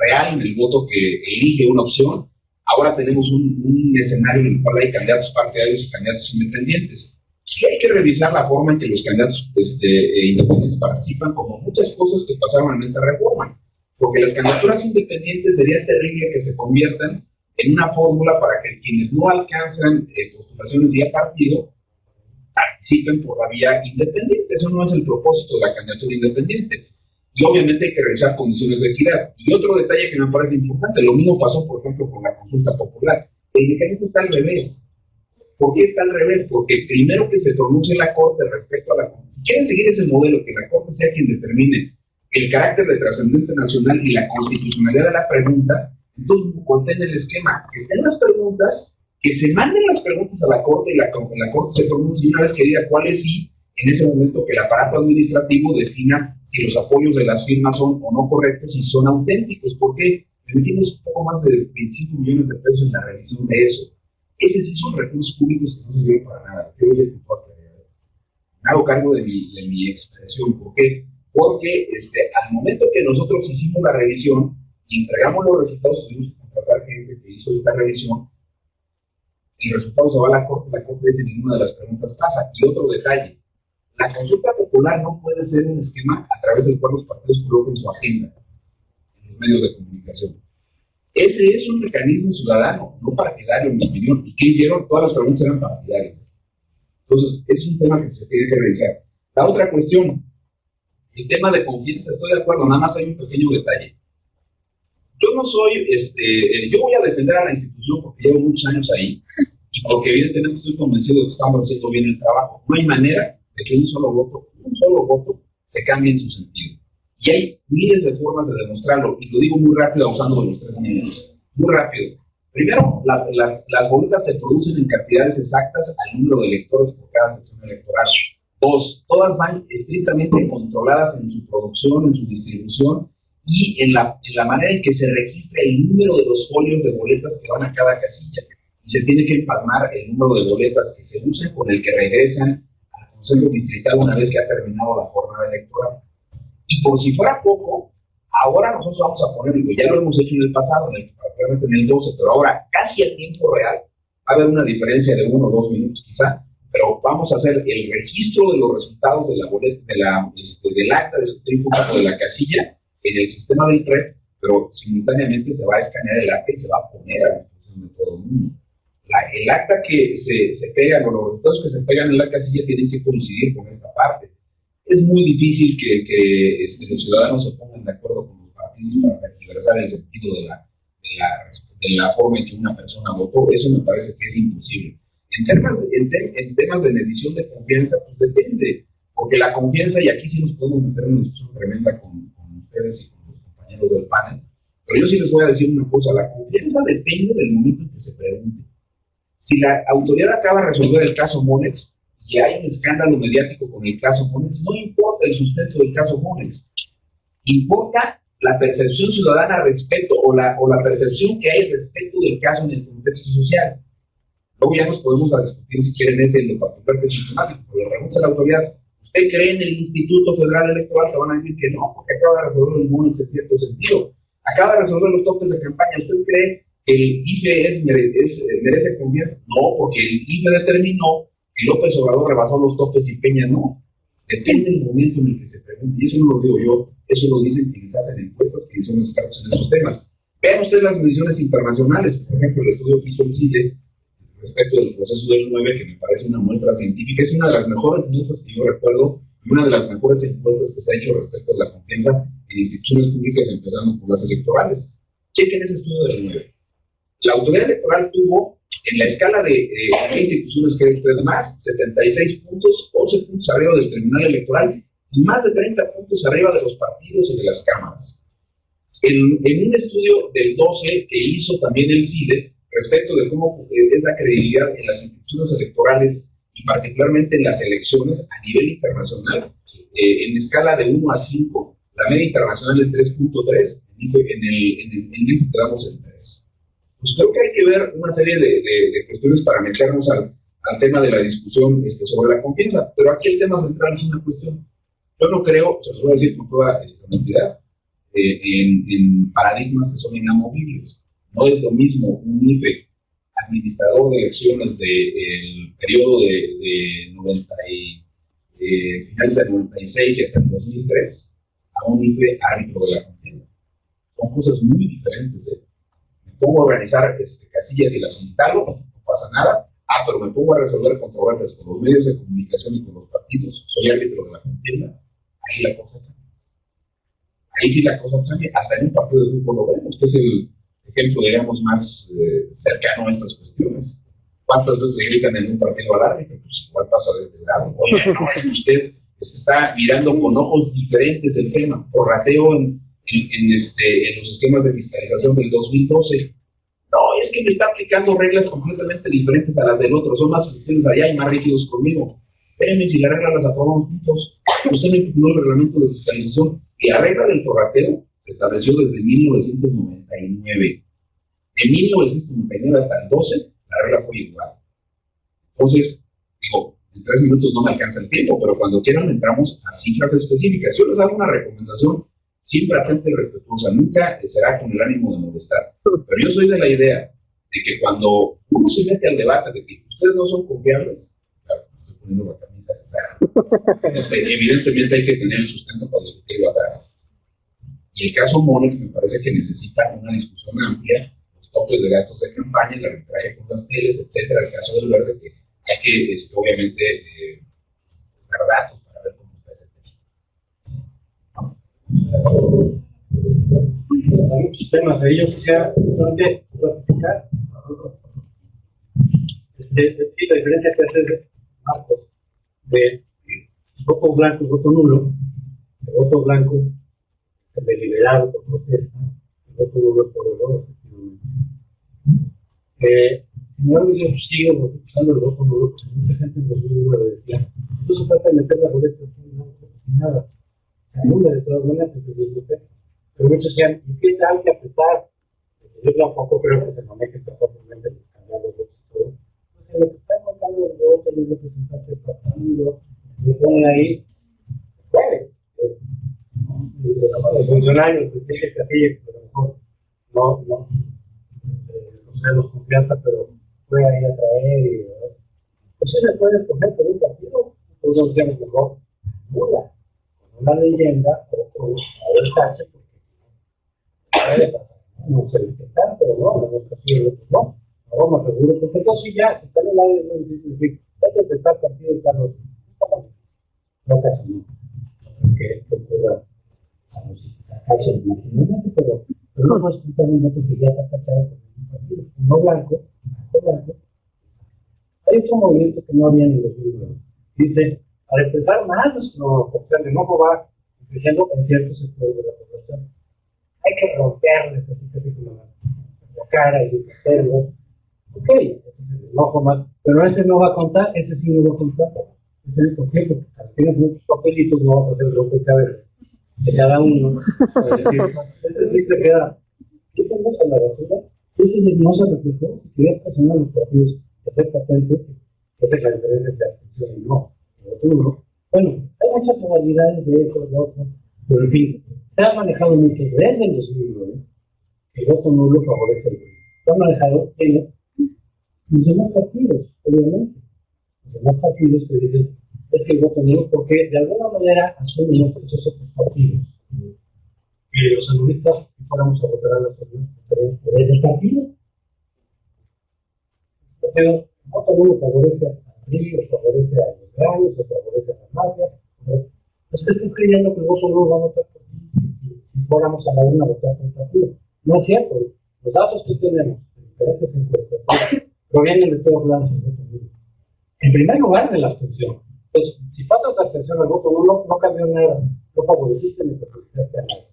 real, en el voto que elige una opción. Ahora tenemos un escenario en el cual hay candidatos partidarios y candidatos independientes. Y hay que revisar la forma en que los candidatos independientes participan, como muchas cosas que pasaron en esta reforma. Porque las candidaturas independientes sería terrible que se conviertan en una fórmula para que quienes no alcanzan postulaciones vía partido participen por la vía independiente. Eso no es el propósito de la candidatura independiente. Y obviamente hay que revisar condiciones de equidad. Y otro detalle que me parece importante, lo mismo pasó, por ejemplo, con la consulta popular. El mecanismo está al revés. ¿Por qué está al revés? Porque primero que se pronuncie la Corte respecto a la... Si quieren seguir ese modelo, que la Corte sea quien determine el carácter de trascendencia nacional y la constitucionalidad de la pregunta, entonces contén el esquema, que estén las preguntas, que se manden las preguntas a la Corte y la Corte se pronuncie, y una vez que diga cuáles sí, en ese momento que el aparato administrativo defina si los apoyos de las firmas son o no correctos y son auténticos. ¿Por qué? Le metimos un poco más de 25 millones de pesos en la revisión de eso. Esos sí son recursos públicos que no sirven para nada. Yo me hago cargo de mi expresión. ¿Por qué? Porque al momento que nosotros hicimos la revisión y entregamos los resultados, tuvimos que contratar gente que hizo esta revisión, el resultado se va a la Corte dice ninguna de las preguntas pasa. Y otro detalle, la consulta popular no puede ser un esquema a través del cual los partidos coloquen su agenda en los medios de comunicación. Ese es un mecanismo ciudadano, no partidario, en mi opinión. ¿Y qué hicieron? Todas las preguntas eran partidarias. Entonces, es un tema que se tiene que revisar. La otra cuestión, el tema de confianza, estoy de acuerdo, nada más hay un pequeño detalle. Yo no soy, yo voy a defender a la institución porque llevo muchos años ahí y porque evidentemente estoy convencido de que estamos haciendo bien el trabajo. No hay manera de que un solo voto se cambie en su sentido. Y hay miles de formas de demostrarlo, y lo digo muy rápido usando los 3 minutos. Muy rápido. Primero, las boletas se producen en cantidades exactas al número de electores por cada sección electoral. 2, todas van estrictamente controladas en su producción, en su distribución, y en la manera en que se registra el número de los folios de boletas que van a cada casilla. Y se tiene que empalmar el número de boletas que se usan con el que regresan al Consejo Distrital una vez que ha terminado la jornada electoral. Y por si fuera poco, ahora nosotros vamos a ponerlo, ya lo hemos hecho en el pasado, en el 12, pero ahora casi a tiempo real, va a haber una diferencia de 1 o 2 minutos quizá, pero vamos a hacer el registro de los resultados de la boleta, del acta de certificado de la casilla en el sistema del PREP, pero simultáneamente se va a escanear el acta y se va a poner a disposición de todo el mundo. El acta que se pega, o los resultados que se pegan en la casilla tienen que coincidir con esta parte. Es muy difícil que los ciudadanos se pongan de acuerdo con los partidos para tergiversar el sentido de la forma en que una persona votó. Eso me parece que es imposible. En temas de medición de confianza, pues depende, porque la confianza, y aquí sí nos podemos meter en una discusión tremenda con ustedes y con los compañeros del panel, pero yo sí les voy a decir una cosa, la confianza depende del momento en que se pregunte. Si la autoridad acaba de resolver el caso Monex, y hay un escándalo mediático con el caso Monex, no importa el sustento del caso Monex, importa la percepción ciudadana respecto, o la percepción que hay respecto del caso en el contexto social. Luego ya nos podemos discutir si quieren ese en lo particular que es sistemático, pero le pregunta a la autoridad, ¿usted cree en el Instituto Federal Electoral? Te van a decir que no, porque acaba de resolver el Monex en cierto sentido. Acaba de resolver los topes de campaña. ¿Usted cree que el IFE merece confianza? No, porque el IFE determinó que López Obrador rebasó los topes y Peña no. Depende del momento en el que se pregunte, y eso no lo digo yo, eso lo dicen quienes hacen encuestas, que son expertos en esos temas. Vean ustedes las mediciones internacionales, por ejemplo, el estudio que hizo el CIDE respecto del proceso del 9, que me parece una muestra científica, es una de las mejores muestras que yo recuerdo, y una de las mejores encuestas que se ha hecho respecto a la confianza en instituciones públicas, empezando por las electorales. Chequen ese estudio del 9. La autoridad electoral tuvo, en la escala de qué instituciones creen ustedes más, 76 puntos, 11 puntos arriba del Tribunal Electoral y más de 30 puntos arriba de los partidos y de las cámaras. En un estudio del 12 que hizo también el CIDE respecto de cómo es la credibilidad en las instituciones electorales y particularmente en las elecciones a nivel internacional, en escala de 1 a 5, la media internacional es 3.3, en el índice quedamos en 3. Pues creo que hay que ver una serie de cuestiones para meternos al tema de la discusión sobre la confianza, pero aquí el tema central es una cuestión. Yo no creo, se los voy a decir con toda honestidad, en paradigmas que son inamovibles. No es lo mismo un IFE administrador de elecciones del periodo de 90 finales del 96 y hasta el 2003 a un IFE árbitro de la contienda. Son cosas muy diferentes. Me pongo a organizar casillas y las instalo, no pasa nada. Pero me pongo a resolver controversias con los medios de comunicación y con los partidos. Soy árbitro de la contienda. Ahí la cosa cambia. Ahí sí la cosa cambia. Hasta en un partido de fútbol lo vemos, que es el ejemplo, digamos, más cercano a estas cuestiones. ¿Cuántas veces le gritan en un partido al árbitro? Pues igual pasa de este lado. Oye, no, es que usted está mirando con ojos diferentes el tema. Prorrateo en los esquemas de fiscalización del 2012. No, es que me está aplicando reglas completamente diferentes a las del otro. Son más eficientes allá y más rígidos conmigo. Espérenme, si la regla las aprobamos juntos. Usted me impugnó el reglamento de fiscalización. Y la regla del prorrateo se estableció desde 1999. De 1999 hasta el 12, la regla fue igual. Entonces, digo, en 3 minutos no me alcanza el tiempo, pero cuando quieran entramos a cifras específicas. Yo les hago una recomendación siempre atenta y respetuosa. Nunca será con el ánimo de molestar. Pero yo soy de la idea de que cuando uno se mete al debate de que ustedes no son confiables, claro, estoy poniendo la camisa, claro. Evidentemente hay que tener el sustento para discutirlo atrás. Y el caso Monex me parece que necesita una discusión amplia, los topes de gastos de campaña, el arbitraje con las teles, etcétera. El caso del Verde, que hay que, obviamente, dar datos para ver cómo está ese tema. Hay muchos temas de ellos, quisiera platicar. Sí, la diferencia que hace Marcos de voto blanco y voto nulo. El voto blanco es deliberado por protesta, el voto nulo por error, efectivamente. Yo sigo usando el voto nulo porque mucha gente en 2009 decía, no se trata de meter la boleta sin nada, se anula de todas maneras, pero muchos decían, ¿y qué tal que apretar? Yo tampoco creo que se maneje fácilmente cambiar los votos y todo. Entonces, lo que está contando el voto del representante del partido, le pone ahí, puede. Los funcionarios que tienen casilla, que a lo mejor no tenemos confianza, pero puede ahí atraer y pues sí se puede escoger por un partido, pues no digamos mejor nula, con una leyenda o el tache, porque puede pasar, no se le quita, pero no, en los casillos no, más seguro, porque entonces ya, si está en el aire, es muy difícil decir, este es el partido y Carlos, no casi no, porque ocurra pero no puedes contar un voto que ya está tachado por un partido, no blanco. Hay otro movimiento que no había en el 2009. Dice, al empezar más nuestra opción de no va creciendo en ciertos sectores de la población, hay que romperles así como la cara y hacerlo. Ok, ese es el enojo más, pero ese no va a contar, ese sí no va a contar. ¿Por qué? Porque al tienes muchos papelitos, no vas a hacer lo que cabe de cada uno. Ese sí se queda. ¿Qué tenemos en la basura? Ese no se reflejó. Si es personal los partidos de hacer patente, esa es la diferencia entre abstención y no. Bueno, hay muchas modalidades de eso, de otro, pero en fin, se ha manejado mucho desde el 2009. El voto nulo favorece el voto. Se ha manejado en los demás partidos, obviamente. Los demás partidos que dicen es que el voto nulo, porque de alguna manera asumen los procesos otros partidos. Y los anulistas, si fuéramos a votar a las personas, votarían por ese partido. Pero el voto nulo favorece a los favorece a los grandes, o favorece a las mafias. Es que estoy creyendo que el voto nulo va a votar por ti si fuéramos a la una a votar por el partido. No es cierto. Los datos que tenemos en diferentes encuestas provienen de todos lados del voto nulo. En primer lugar, de la abstención. Entonces, si pasas la abstención al voto nulo, no cambió nada. No favoreciste ni perjudicaste a nadie.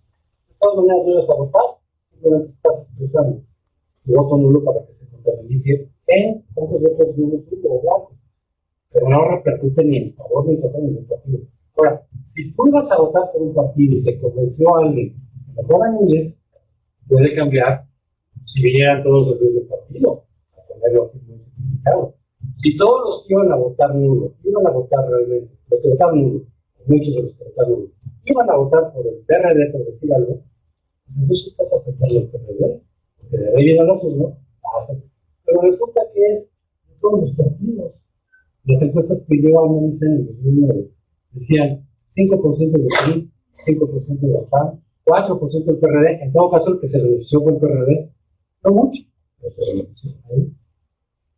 todas maneras debes a votar, simplemente estás expresando tu voto nulo para que se contabilice en cuántos votos nulos tuvo o blancos. Pero no repercute ni en favor ni en contra de ningún partido. Ahora, si tú ibas a votar por un partido y te convenció a alguien que mejora en inglés, puede cambiar si vinieran todos los mismo partido, a ponerlo así muy simplificado. Si todos los que iban a votar nulo, iban a votar realmente, los que votaron nulo, muchos de los que votaron nulo, iban a votar por el PRD, por decir algo, entonces estás afectando al PRD, porque de ahí vienen los urnos, pero resulta que es de todos los partidos. Las encuestas que yo analicé en el 2009 decían 5% de PRI, 5% de la PAN, 4% del PRD, en todo caso el que se benefició fue el PRD, no mucho, pero se benefició ahí.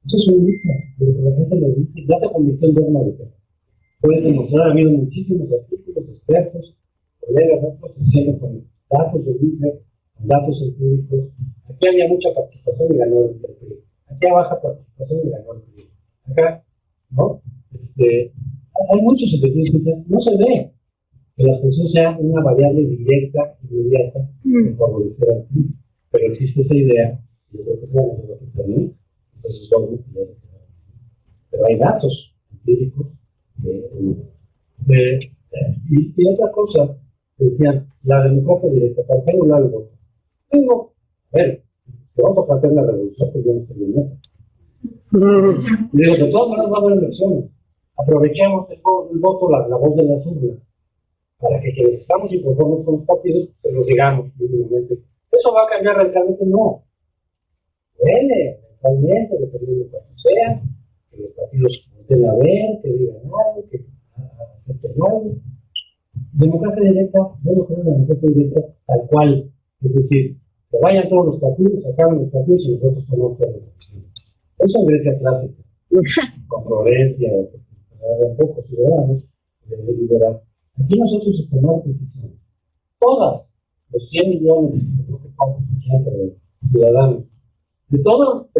Eso es un mito, pero la gente lo dice, ya se convirtió en dogma de fe. Puedes demostrar, ha habido muchísimos artículos, expertos, colegas, otros diciendo con datos de IFE, con datos empíricos. Aquí había mucha participación y ganó el PRI. Aquí hay baja participación y ganó el PRI. Acá, ¿no? Hay muchos ejercicios que no se ve que la función sea una variable directa, inmediata, que favorecer al PRI. Pero existe esa idea, yo creo que se van a hacer también. Pero hay datos empíricos y otra cosa, decían, la democracia directa, para qué anular el voto. Digo, a ver, si vamos a plantear la revolución, pues yo no estoy en eso. Digo, de todas maneras va a haber elecciones. Aprovechemos el voto, la voz de las urnas, para que quienes estamos inconformes con los partidos, se los digamos mínimamente. ¿Eso va a cambiar radicalmente? No. Duele. Realmente, dependiendo de cuánto sea, que los partidos volteen a ver, que digan algo, que acepten algo. Democracia directa, yo no creo en la democracia directa tal cual, es decir, que vayan todos los partidos, acaben los partidos y nosotros tomamos todas las decisiones. Eso es Grecia clásica, con Florencia, un poco ciudadanos, de liberar. Aquí nosotros tomamos decisiones. Todas, los 100 millones, creo que cuántos, de ciudadanos, de todo,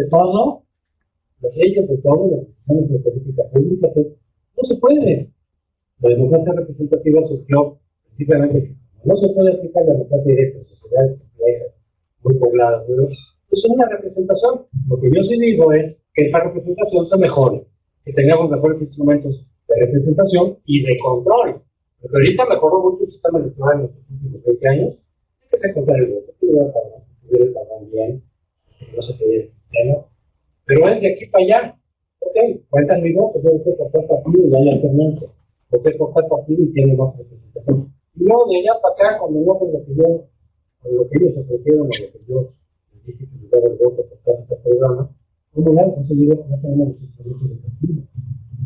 las leyes de todo, las decisiones de política pública, no se puede. La democracia representativa surgió precisamente, no se puede aplicar la democracia directa en sociedades complejas, muy pobladas, pero es una representación. Lo que yo sí digo es que esa representación se mejore, que tengamos mejores instrumentos de representación y de control. Porque ahorita mejoró mucho el sistema electoral en los últimos 20 años, hay que contar el voto, que hubiera pagado bien, no se quede el sistema, pero es de aquí para allá. Ok, cuentan mi voto, yo usted por tal partido y hay alternancia, usted por tal partido y tiene más representación. Y luego de allá para acá, cuando no con lo que ellos ofrecieron, o lo que yo les dije que les daba el voto por tal este programa, como nada, entonces digo, no tenemos los instrumentos de partido.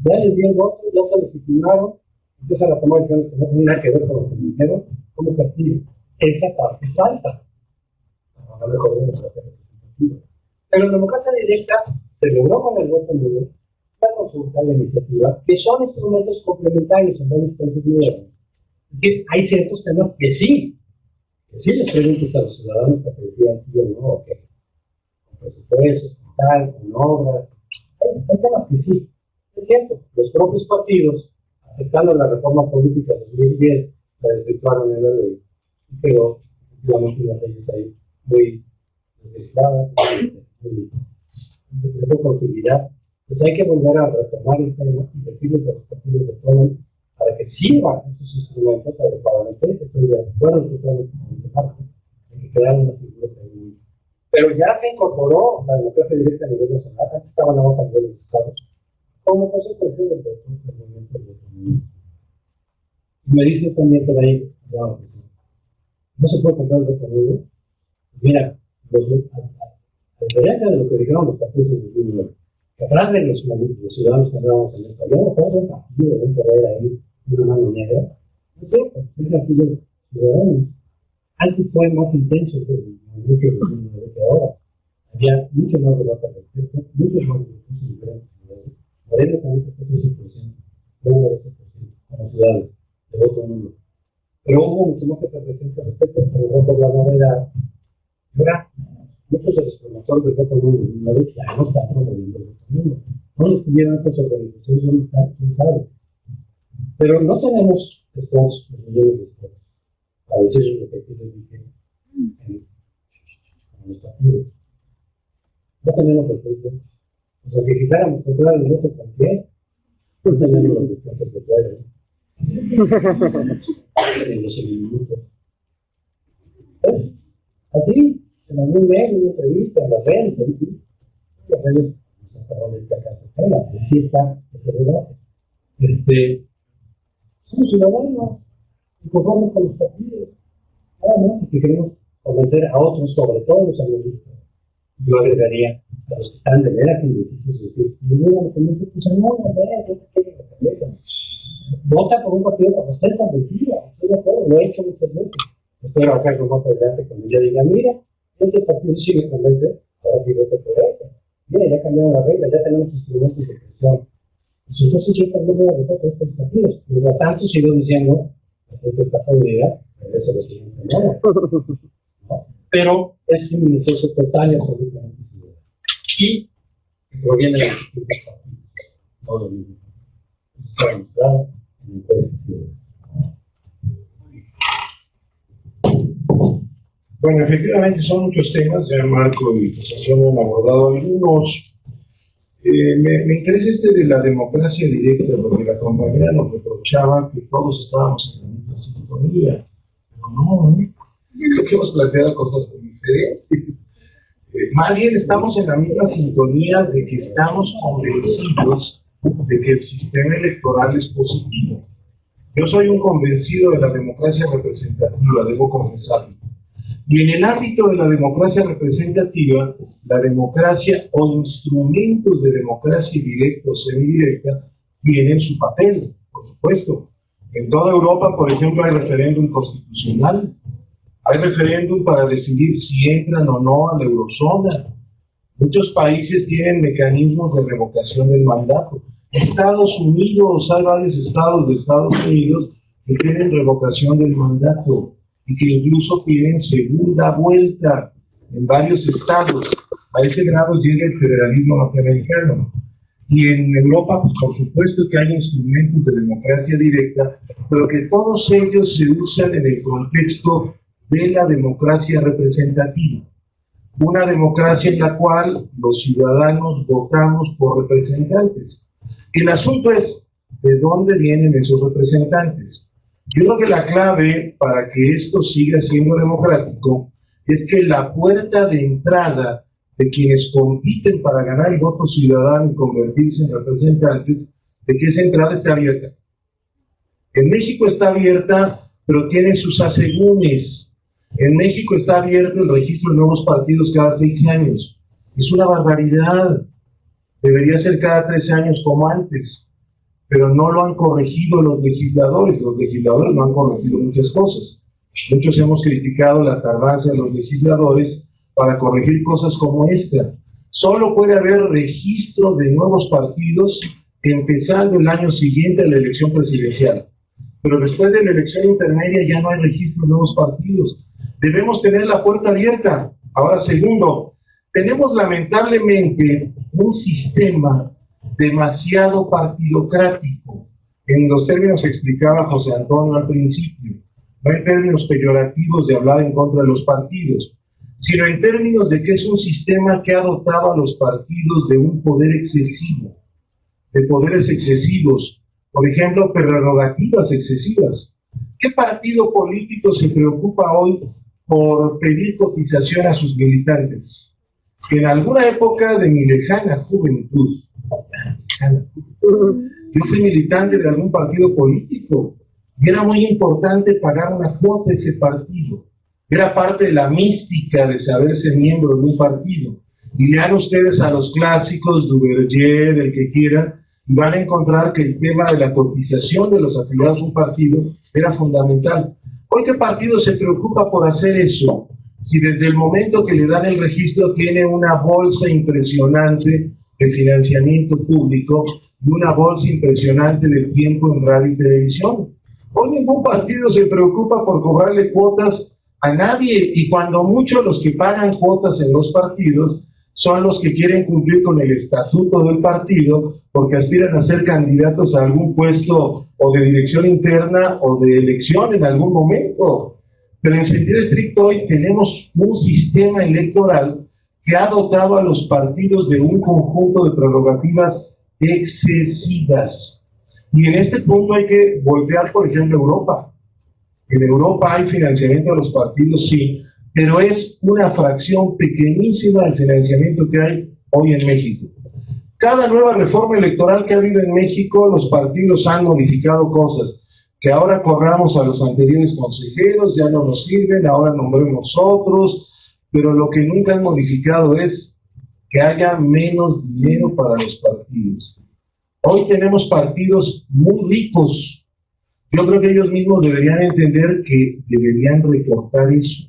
Ya les di el voto, ya se legitimaron, empiezan a tomar decisiones que no tienen nada que ver con lo que me dijeron, como castigo. Esa parte falta. A lo mejor vamos a hacer. Pero en democracia directa se logró con el voto nulo, la consulta, la iniciativa, que son instrumentos complementarios en varios países modernos. Es decir, hay ciertos temas que sí les preguntas a los ciudadanos para que decidan sí o no, o qué, con presupuestos, con tal, con obras. Hay temas que sí. Es cierto, los propios partidos, aceptando la reforma política de 2010, la desvirtuaron en la ley, pero efectivamente las leyes ahí muy desvirtuadas, de poca utilidad. Pues hay que volver a retomar el tema y decirles a los partidos de todo para que sirvan esos instrumentos adecuadamente. Estoy de acuerdo totalmente con esta parte, hay que crear una figura de. Pero ya se incorporó la democracia directa a nivel nacional, antes estaban nada más a nivel de los estados, como consecuencia del voto del movimiento del voto. Y me dicen también por ahí, no se puede comprar el voto nulo. Mira, a diferencia de lo que dijeron los partidos en 2009, que atrás de los ciudadanos que andábamos en esto, yo todo un partido de un poder ahí, una mano negra, no es cierto, es aquí los ciudadanos. Antes fue más intenso el movimiento de 2009 que ahora. Había mucho más debate al respecto, muchos más recursos en diferentes ciudades. Morena también se fue 13%, luego 12% como ciudadanos, de voto nulo. Pero hubo mucho más que presencia al respecto, pero no por la novedad. Ahora, muchos de los promotores del voto nulo ya no están promoviendo el voto nulo. No estuvieron estas organizaciones, no están, quién sabe. Pero no tenemos estos millones de esfuerzos para decir lo que aquí les dije. en los partidos. No tenemos recursos. O sea, que quitáramos comprar el voto cualquier, no tenemos los recursos que traen. En los minutos. Así, en algún medio, en una entrevista, en las redes, las redes nos acaban de sacar su pena, así está ese debate. Somos ciudadanos, y conformes con los partidos, nada más, y que queremos convencer a otros, sobre todo los analistas. Yo agregaría a los que están de veras indecisos, decir, no, pues no, a ver, no te quede la cabeza. Vota por un partido para estar convencido, estoy de acuerdo, lo he hecho muchas veces. Espero acá con más adelante cuando ella diga, mira, este partido sí me convence, ahora sí voto por esto. Mira, ya cambiaron las reglas, ya tenemos instrumentos de presión. Pues entonces yo también voy a votar por estos partidos. Mientras tanto sigo diciendo, la gente está podrida, regresa lo siguiente, ¿no? Pero es un proceso total y absolutamente ciudadano. Y proviene de los distintos partidos, no del mismo. Está demostrado en el juez ciudadano. Bueno, efectivamente son muchos temas, ya Marco y José han abordado algunos. Me interesa este de la democracia directa, porque la compañera nos reprochaba que todos estábamos en la misma sintonía, pero no, creo que hemos planteado cosas muy diferentes. Más bien estamos en la misma sintonía de que estamos convencidos de que el sistema electoral es positivo. Yo soy un convencido de la democracia representativa, debo confesarlo. Y en el ámbito de la democracia representativa, la democracia o instrumentos de democracia directa o semidirecta tienen su papel, por supuesto. En toda Europa, por ejemplo, hay referéndum constitucional, hay referéndum para decidir si entran o no a la eurozona. Muchos países tienen mecanismos de revocación del mandato. Estados Unidos, hay varios estados de Estados Unidos que tienen revocación del mandato y que incluso tienen segunda vuelta en varios estados. A ese grado llega el federalismo norteamericano. Y en Europa, pues, por supuesto que hay instrumentos de democracia directa, pero que todos ellos se usan en el contexto de la democracia representativa. Una democracia en la cual los ciudadanos votamos por representantes. El asunto es, ¿de dónde vienen esos representantes? Yo creo que la clave para que esto siga siendo democrático es que la puerta de entrada de quienes compiten para ganar el voto ciudadano y convertirse en representantes, de que esa entrada esté abierta. En México está abierta, pero tiene sus asegúnes. En México está abierto el registro de nuevos partidos cada 6 años. Es una barbaridad. Debería ser cada 3 años como antes. Pero no lo han corregido los legisladores. Los legisladores no han corregido muchas cosas. Muchos hemos criticado la tardanza de los legisladores para corregir cosas como esta. Solo puede haber registro de nuevos partidos empezando el año siguiente a la elección presidencial. Pero después de la elección intermedia ya no hay registro de nuevos partidos. Debemos tener la puerta abierta. Ahora, segundo, tenemos lamentablemente un sistema demasiado partidocrático, en los términos que explicaba José Antonio al principio, no en términos peyorativos de hablar en contra de los partidos, sino en términos de que es un sistema que ha dotado a los partidos de un poder excesivo, de poderes excesivos, por ejemplo, prerrogativas excesivas. ¿Qué partido político se preocupa hoy por pedir cotización a sus militantes? En alguna época de mi lejana juventud, yo fui militante de algún partido político y era muy importante pagar una cuota a ese partido. Era parte de la mística de saberse miembro de un partido. Y lean ustedes a los clásicos, Duverger, el que quieran, y van a encontrar que el tema de la cotización de los afiliados a un partido era fundamental. Hoy, ¿qué partido se preocupa por hacer eso? Si desde el momento que le dan el registro tiene una bolsa impresionante de financiamiento público y una bolsa impresionante de tiempo en radio y televisión. Hoy ningún partido se preocupa por cobrarle cuotas a nadie, y cuando mucho los que pagan cuotas en los partidos son los que quieren cumplir con el estatuto del partido porque aspiran a ser candidatos a algún puesto o de dirección interna o de elección en algún momento. Pero en sentido estricto hoy tenemos un sistema electoral que ha dotado a los partidos de un conjunto de prerrogativas excesivas. Y en este punto hay que voltear, por ejemplo, Europa. En Europa hay financiamiento de los partidos, sí, pero es una fracción pequeñísima del financiamiento que hay hoy en México. Cada nueva reforma electoral que ha habido en México, los partidos han modificado cosas. Que ahora corramos a los anteriores consejeros, ya no nos sirven, ahora nombremos otros, pero lo que nunca han modificado es que haya menos dinero para los partidos. Hoy tenemos partidos muy ricos. Yo creo que ellos mismos deberían entender que deberían recortar eso.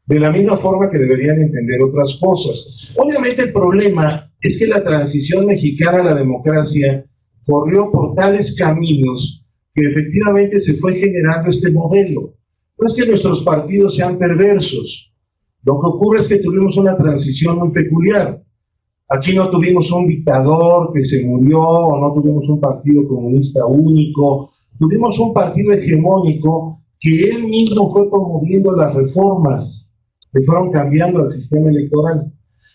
De la misma forma que deberían entender otras cosas. Obviamente el problema es que la transición mexicana a la democracia corrió por tales caminos que efectivamente se fue generando este modelo. No es que nuestros partidos sean perversos. Lo que ocurre es que tuvimos una transición muy peculiar. Aquí no tuvimos un dictador que se murió, o no tuvimos un partido comunista único. Tuvimos un partido hegemónico que él mismo fue promoviendo las reformas que fueron cambiando el sistema electoral.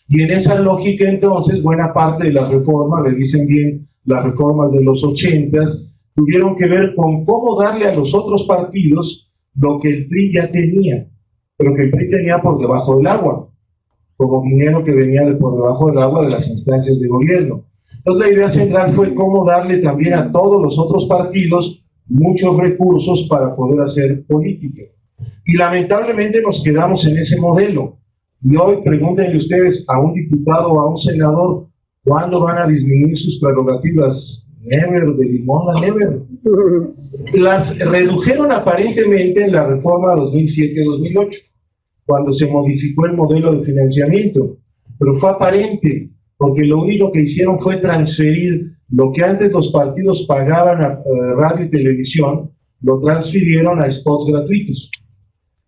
Y en esa lógica, entonces, buena parte de las reformas, le dicen bien las reformas de los 80s, tuvieron que ver con cómo darle a los otros partidos lo que el PRI ya tenía, pero que el PRI tenía por debajo del agua, como dinero que venía de por debajo del agua de las instancias de gobierno. Entonces la idea central fue cómo darle también a todos los otros partidos muchos recursos para poder hacer política. Y lamentablemente nos quedamos en ese modelo. Y hoy pregúntenle ustedes a un diputado o a un senador, ¿cuándo van a disminuir sus prerrogativas? Never, de limón a never. Las redujeron aparentemente en la reforma 2007-2008, cuando se modificó el modelo de financiamiento. Pero fue aparente, porque lo único que hicieron fue transferir lo que antes los partidos pagaban a radio y televisión, lo transfirieron a spots gratuitos.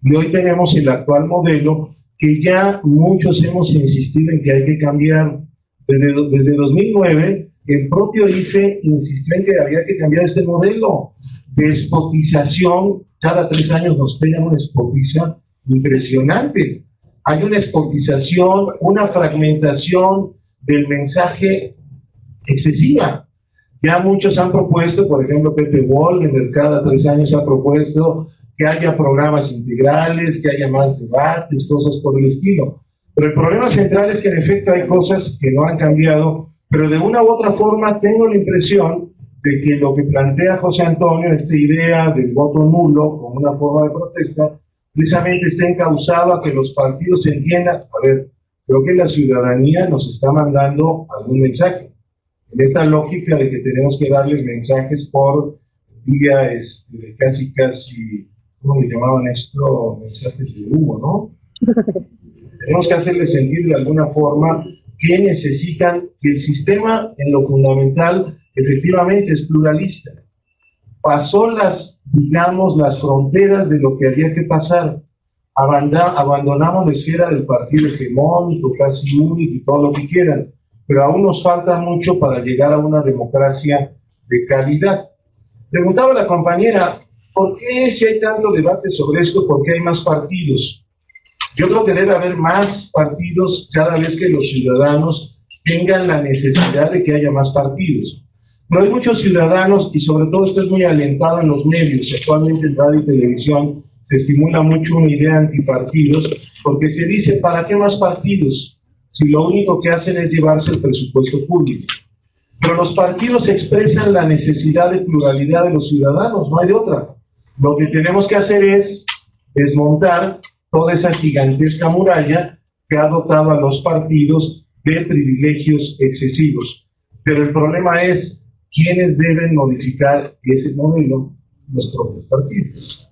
Y hoy tenemos el actual modelo que ya muchos hemos insistido en que hay que cambiar. Desde 2009, el propio IFE insistió en que había que cambiar este modelo de spotización. Cada 3 años nos pegan una spotización impresionante. Hay una spotización, una fragmentación del mensaje excesiva. Ya muchos han propuesto, por ejemplo, Pepe Wolf, cada 3 años ha propuesto que haya programas integrales, que haya más debates, cosas por el estilo. Pero el problema central es que en efecto hay cosas que no han cambiado, pero de una u otra forma tengo la impresión de que lo que plantea José Antonio, esta idea del voto nulo como una forma de protesta, precisamente está encauzado a que los partidos entiendan, a ver, creo que la ciudadanía nos está mandando algún mensaje. En esta lógica de que tenemos que darles mensajes por vía casi, ¿cómo le llamaban esto? Mensajes de humo, ¿no? Tenemos que hacerles sentir de alguna forma que necesitan que el sistema, en lo fundamental, efectivamente es pluralista. Pasó las fronteras de lo que había que pasar. Abandonamos la esfera del partido hegemónico, casi único y todo lo que quieran, pero aún nos falta mucho para llegar a una democracia de calidad. Preguntaba la compañera, ¿por qué si hay tanto debate sobre esto, por qué hay más partidos? Yo creo que debe haber más partidos cada vez que los ciudadanos tengan la necesidad de que haya más partidos. Pero hay muchos ciudadanos, y sobre todo esto es muy alentado en los medios, actualmente en radio y televisión, se estimula mucho una idea antipartidos, porque se dice, ¿para qué más partidos? Si lo único que hacen es llevarse el presupuesto público. Pero los partidos expresan la necesidad de pluralidad de los ciudadanos, no hay de otra. Lo que tenemos que hacer es desmontar toda esa gigantesca muralla que ha dotado a los partidos de privilegios excesivos. Pero el problema es quiénes deben modificar ese modelo, los propios partidos,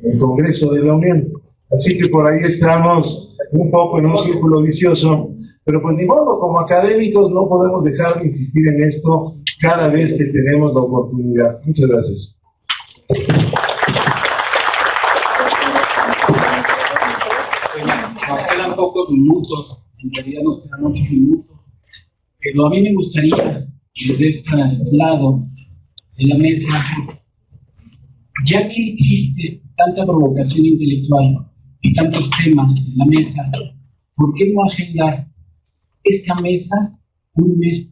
en el Congreso de la Unión. Así que por ahí estamos un poco en un círculo vicioso, pero pues ni modo, como académicos no podemos dejar de insistir en esto cada vez que tenemos la oportunidad. Muchas gracias. Nos quedan pocos minutos, en realidad nos quedan 8 minutos, pero a mí me gustaría, desde este lado de la mesa, ya que existe tanta provocación intelectual y tantos temas en la mesa, ¿por qué no agendar esta mesa un mes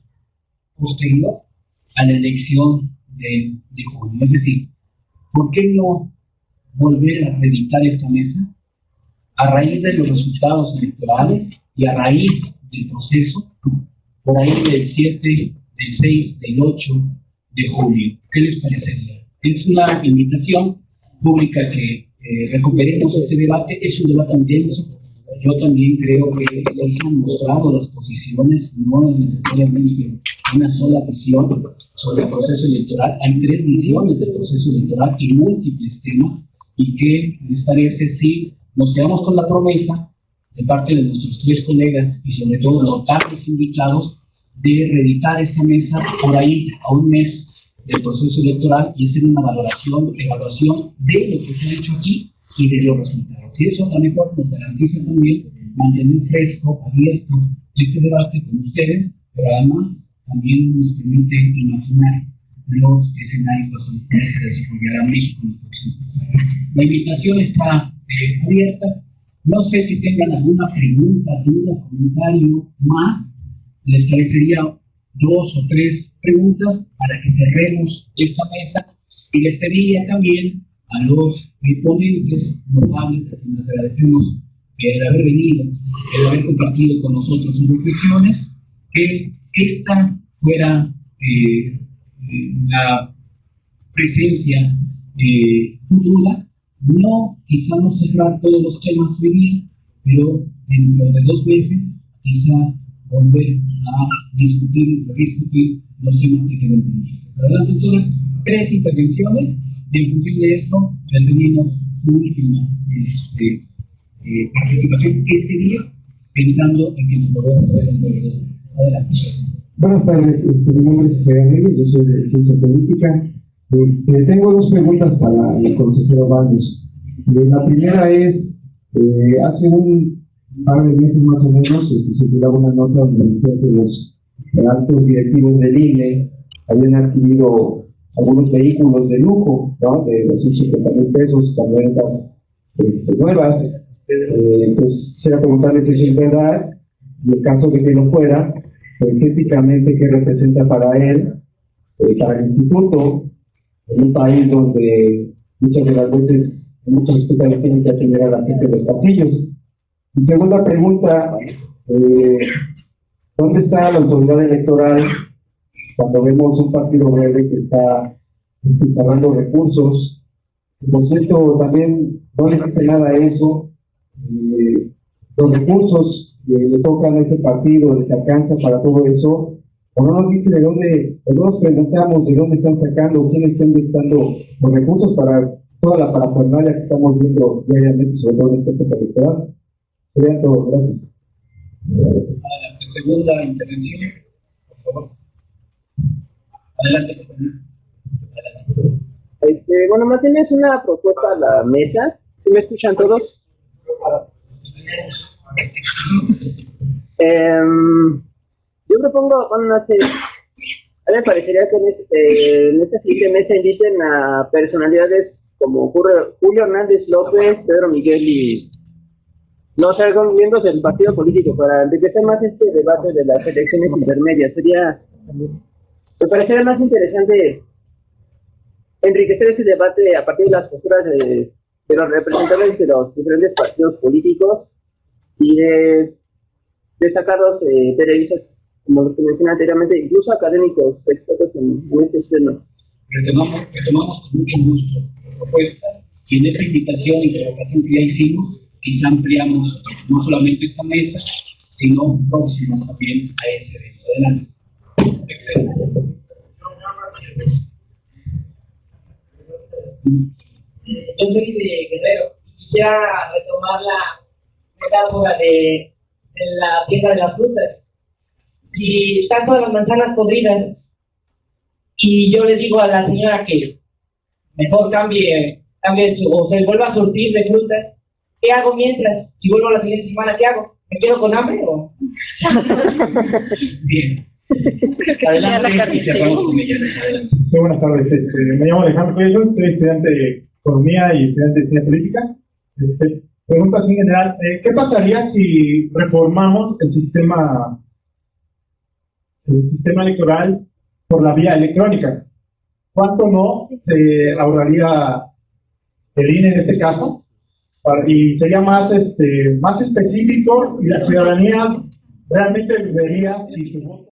posterior a la elección de junio? Es decir, ¿por qué no volver a reeditar esta mesa a raíz de los resultados electorales y a raíz del proceso, por ahí del 7, del 6, del 8 de julio? ¿Qué les parecería? Es una invitación pública que recuperemos este debate. Es un debate intenso. Yo también creo que se han mostrado las posiciones, no es necesariamente una sola visión sobre el proceso electoral. Hay 3 visiones del proceso electoral y múltiples temas, y que les parece si nos quedamos con la promesa de parte de nuestros 3 colegas y sobre todo notables invitados de reeditar esta mesa por ahí a un mes del proceso electoral y hacer una evaluación de lo que se ha hecho aquí y de los resultados. Y eso a lo mejor nos garantiza también mantener fresco, abierto este debate con ustedes, pero además también nos permite imaginar los escenarios que se desarrollará México en los próximos años. La invitación está abierta. No sé si tengan alguna pregunta, duda, comentario más. Les parecería 2 o 3 preguntas para que cerremos esta mesa, y les pediría también a los ponentes notables, a quienes agradecemos el haber venido, el haber compartido con nosotros sus reflexiones, que esta fuera la presencia futura, no, quizá no cerrar todos los temas hoy día, pero dentro de 2 meses quizá volver a discutir, rediscutir los temas que quedan pendientes. ¿Verdad, doctora? 3 intervenciones, y en función de esto ya tenemos su última participación este día, pensando en que nos volvemos a ver en el. Adelante. Buenas tardes, mi nombre es Javier Reyes, yo soy de Ciencia Política. Tengo 2 preguntas para el consejero Baños. La primera es, hace un par de meses más o menos se circulaba una nota donde decía que los altos directivos del INE habían adquirido algunos vehículos de lujo, ¿no? De 250,000 pesos, camionetas nuevas. Pues quisiera preguntarle si es verdad, y en caso de que no fuera, pues éticamente qué representa para él, para el instituto, en un país donde muchas de las veces muchos hospitales tienen que atender a la gente de los pasillos. Mi segunda pregunta, ¿dónde está la autoridad electoral cuando vemos un partido verde que está instalando recursos? Por cierto, también no le dice nada a eso. Los recursos que le tocan a este partido, les alcanza para todo eso, o no nos dice de dónde, o no nos preguntamos de dónde están sacando, quién está inyectando los recursos para toda la parafernalia que estamos viendo diariamente, sobre todo en este época electoral. Sería todo, gracias. Adelante, segunda intervención, por favor. Adelante, por favor. Bueno, más bien es una propuesta a la mesa. ¿Sí me escuchan todos? Yo propongo, bueno, no sé, a mí me parecería que en esta siguiente mesa inviten a personalidades como Julio Hernández López, Pedro Miguel y no sé, algún miembros del partido político para enriquecer más este debate de las elecciones intermedias. Me parecería más interesante enriquecer este debate a partir de las posturas de los representantes de los diferentes partidos políticos y de sacarlos periodistas, como los que mencioné anteriormente, incluso académicos, expertos en este tema. Retomamos con mucho gusto la propuesta, y en esta invitación y provocación que ya hicimos, quizá ampliamos no solamente esta mesa, sino próximos también a ese evento. Adelante. Excelente. Yo soy de Guerrero. Quisiera retomar la metáfora de la tienda de las frutas. Si están todas las manzanas podridas y yo le digo a la señora que mejor cambie o se vuelva a surtir de frutas, ¿qué hago mientras? Si vuelvo la siguiente semana, ¿qué hago? ¿Me quedo con hambre o...? Bien. Adelante, y cerramos con ella. Adelante. Muy buenas tardes. Me llamo Alejandro Cuello, soy estudiante de Economía y estudiante de Ciencia Política. Pregunta así en general, ¿qué pasaría si reformamos el sistema electoral por la vía electrónica? ¿Cuánto no se ahorraría el INE en este caso? Y sería más específico y la ciudadanía realmente vería si su voto...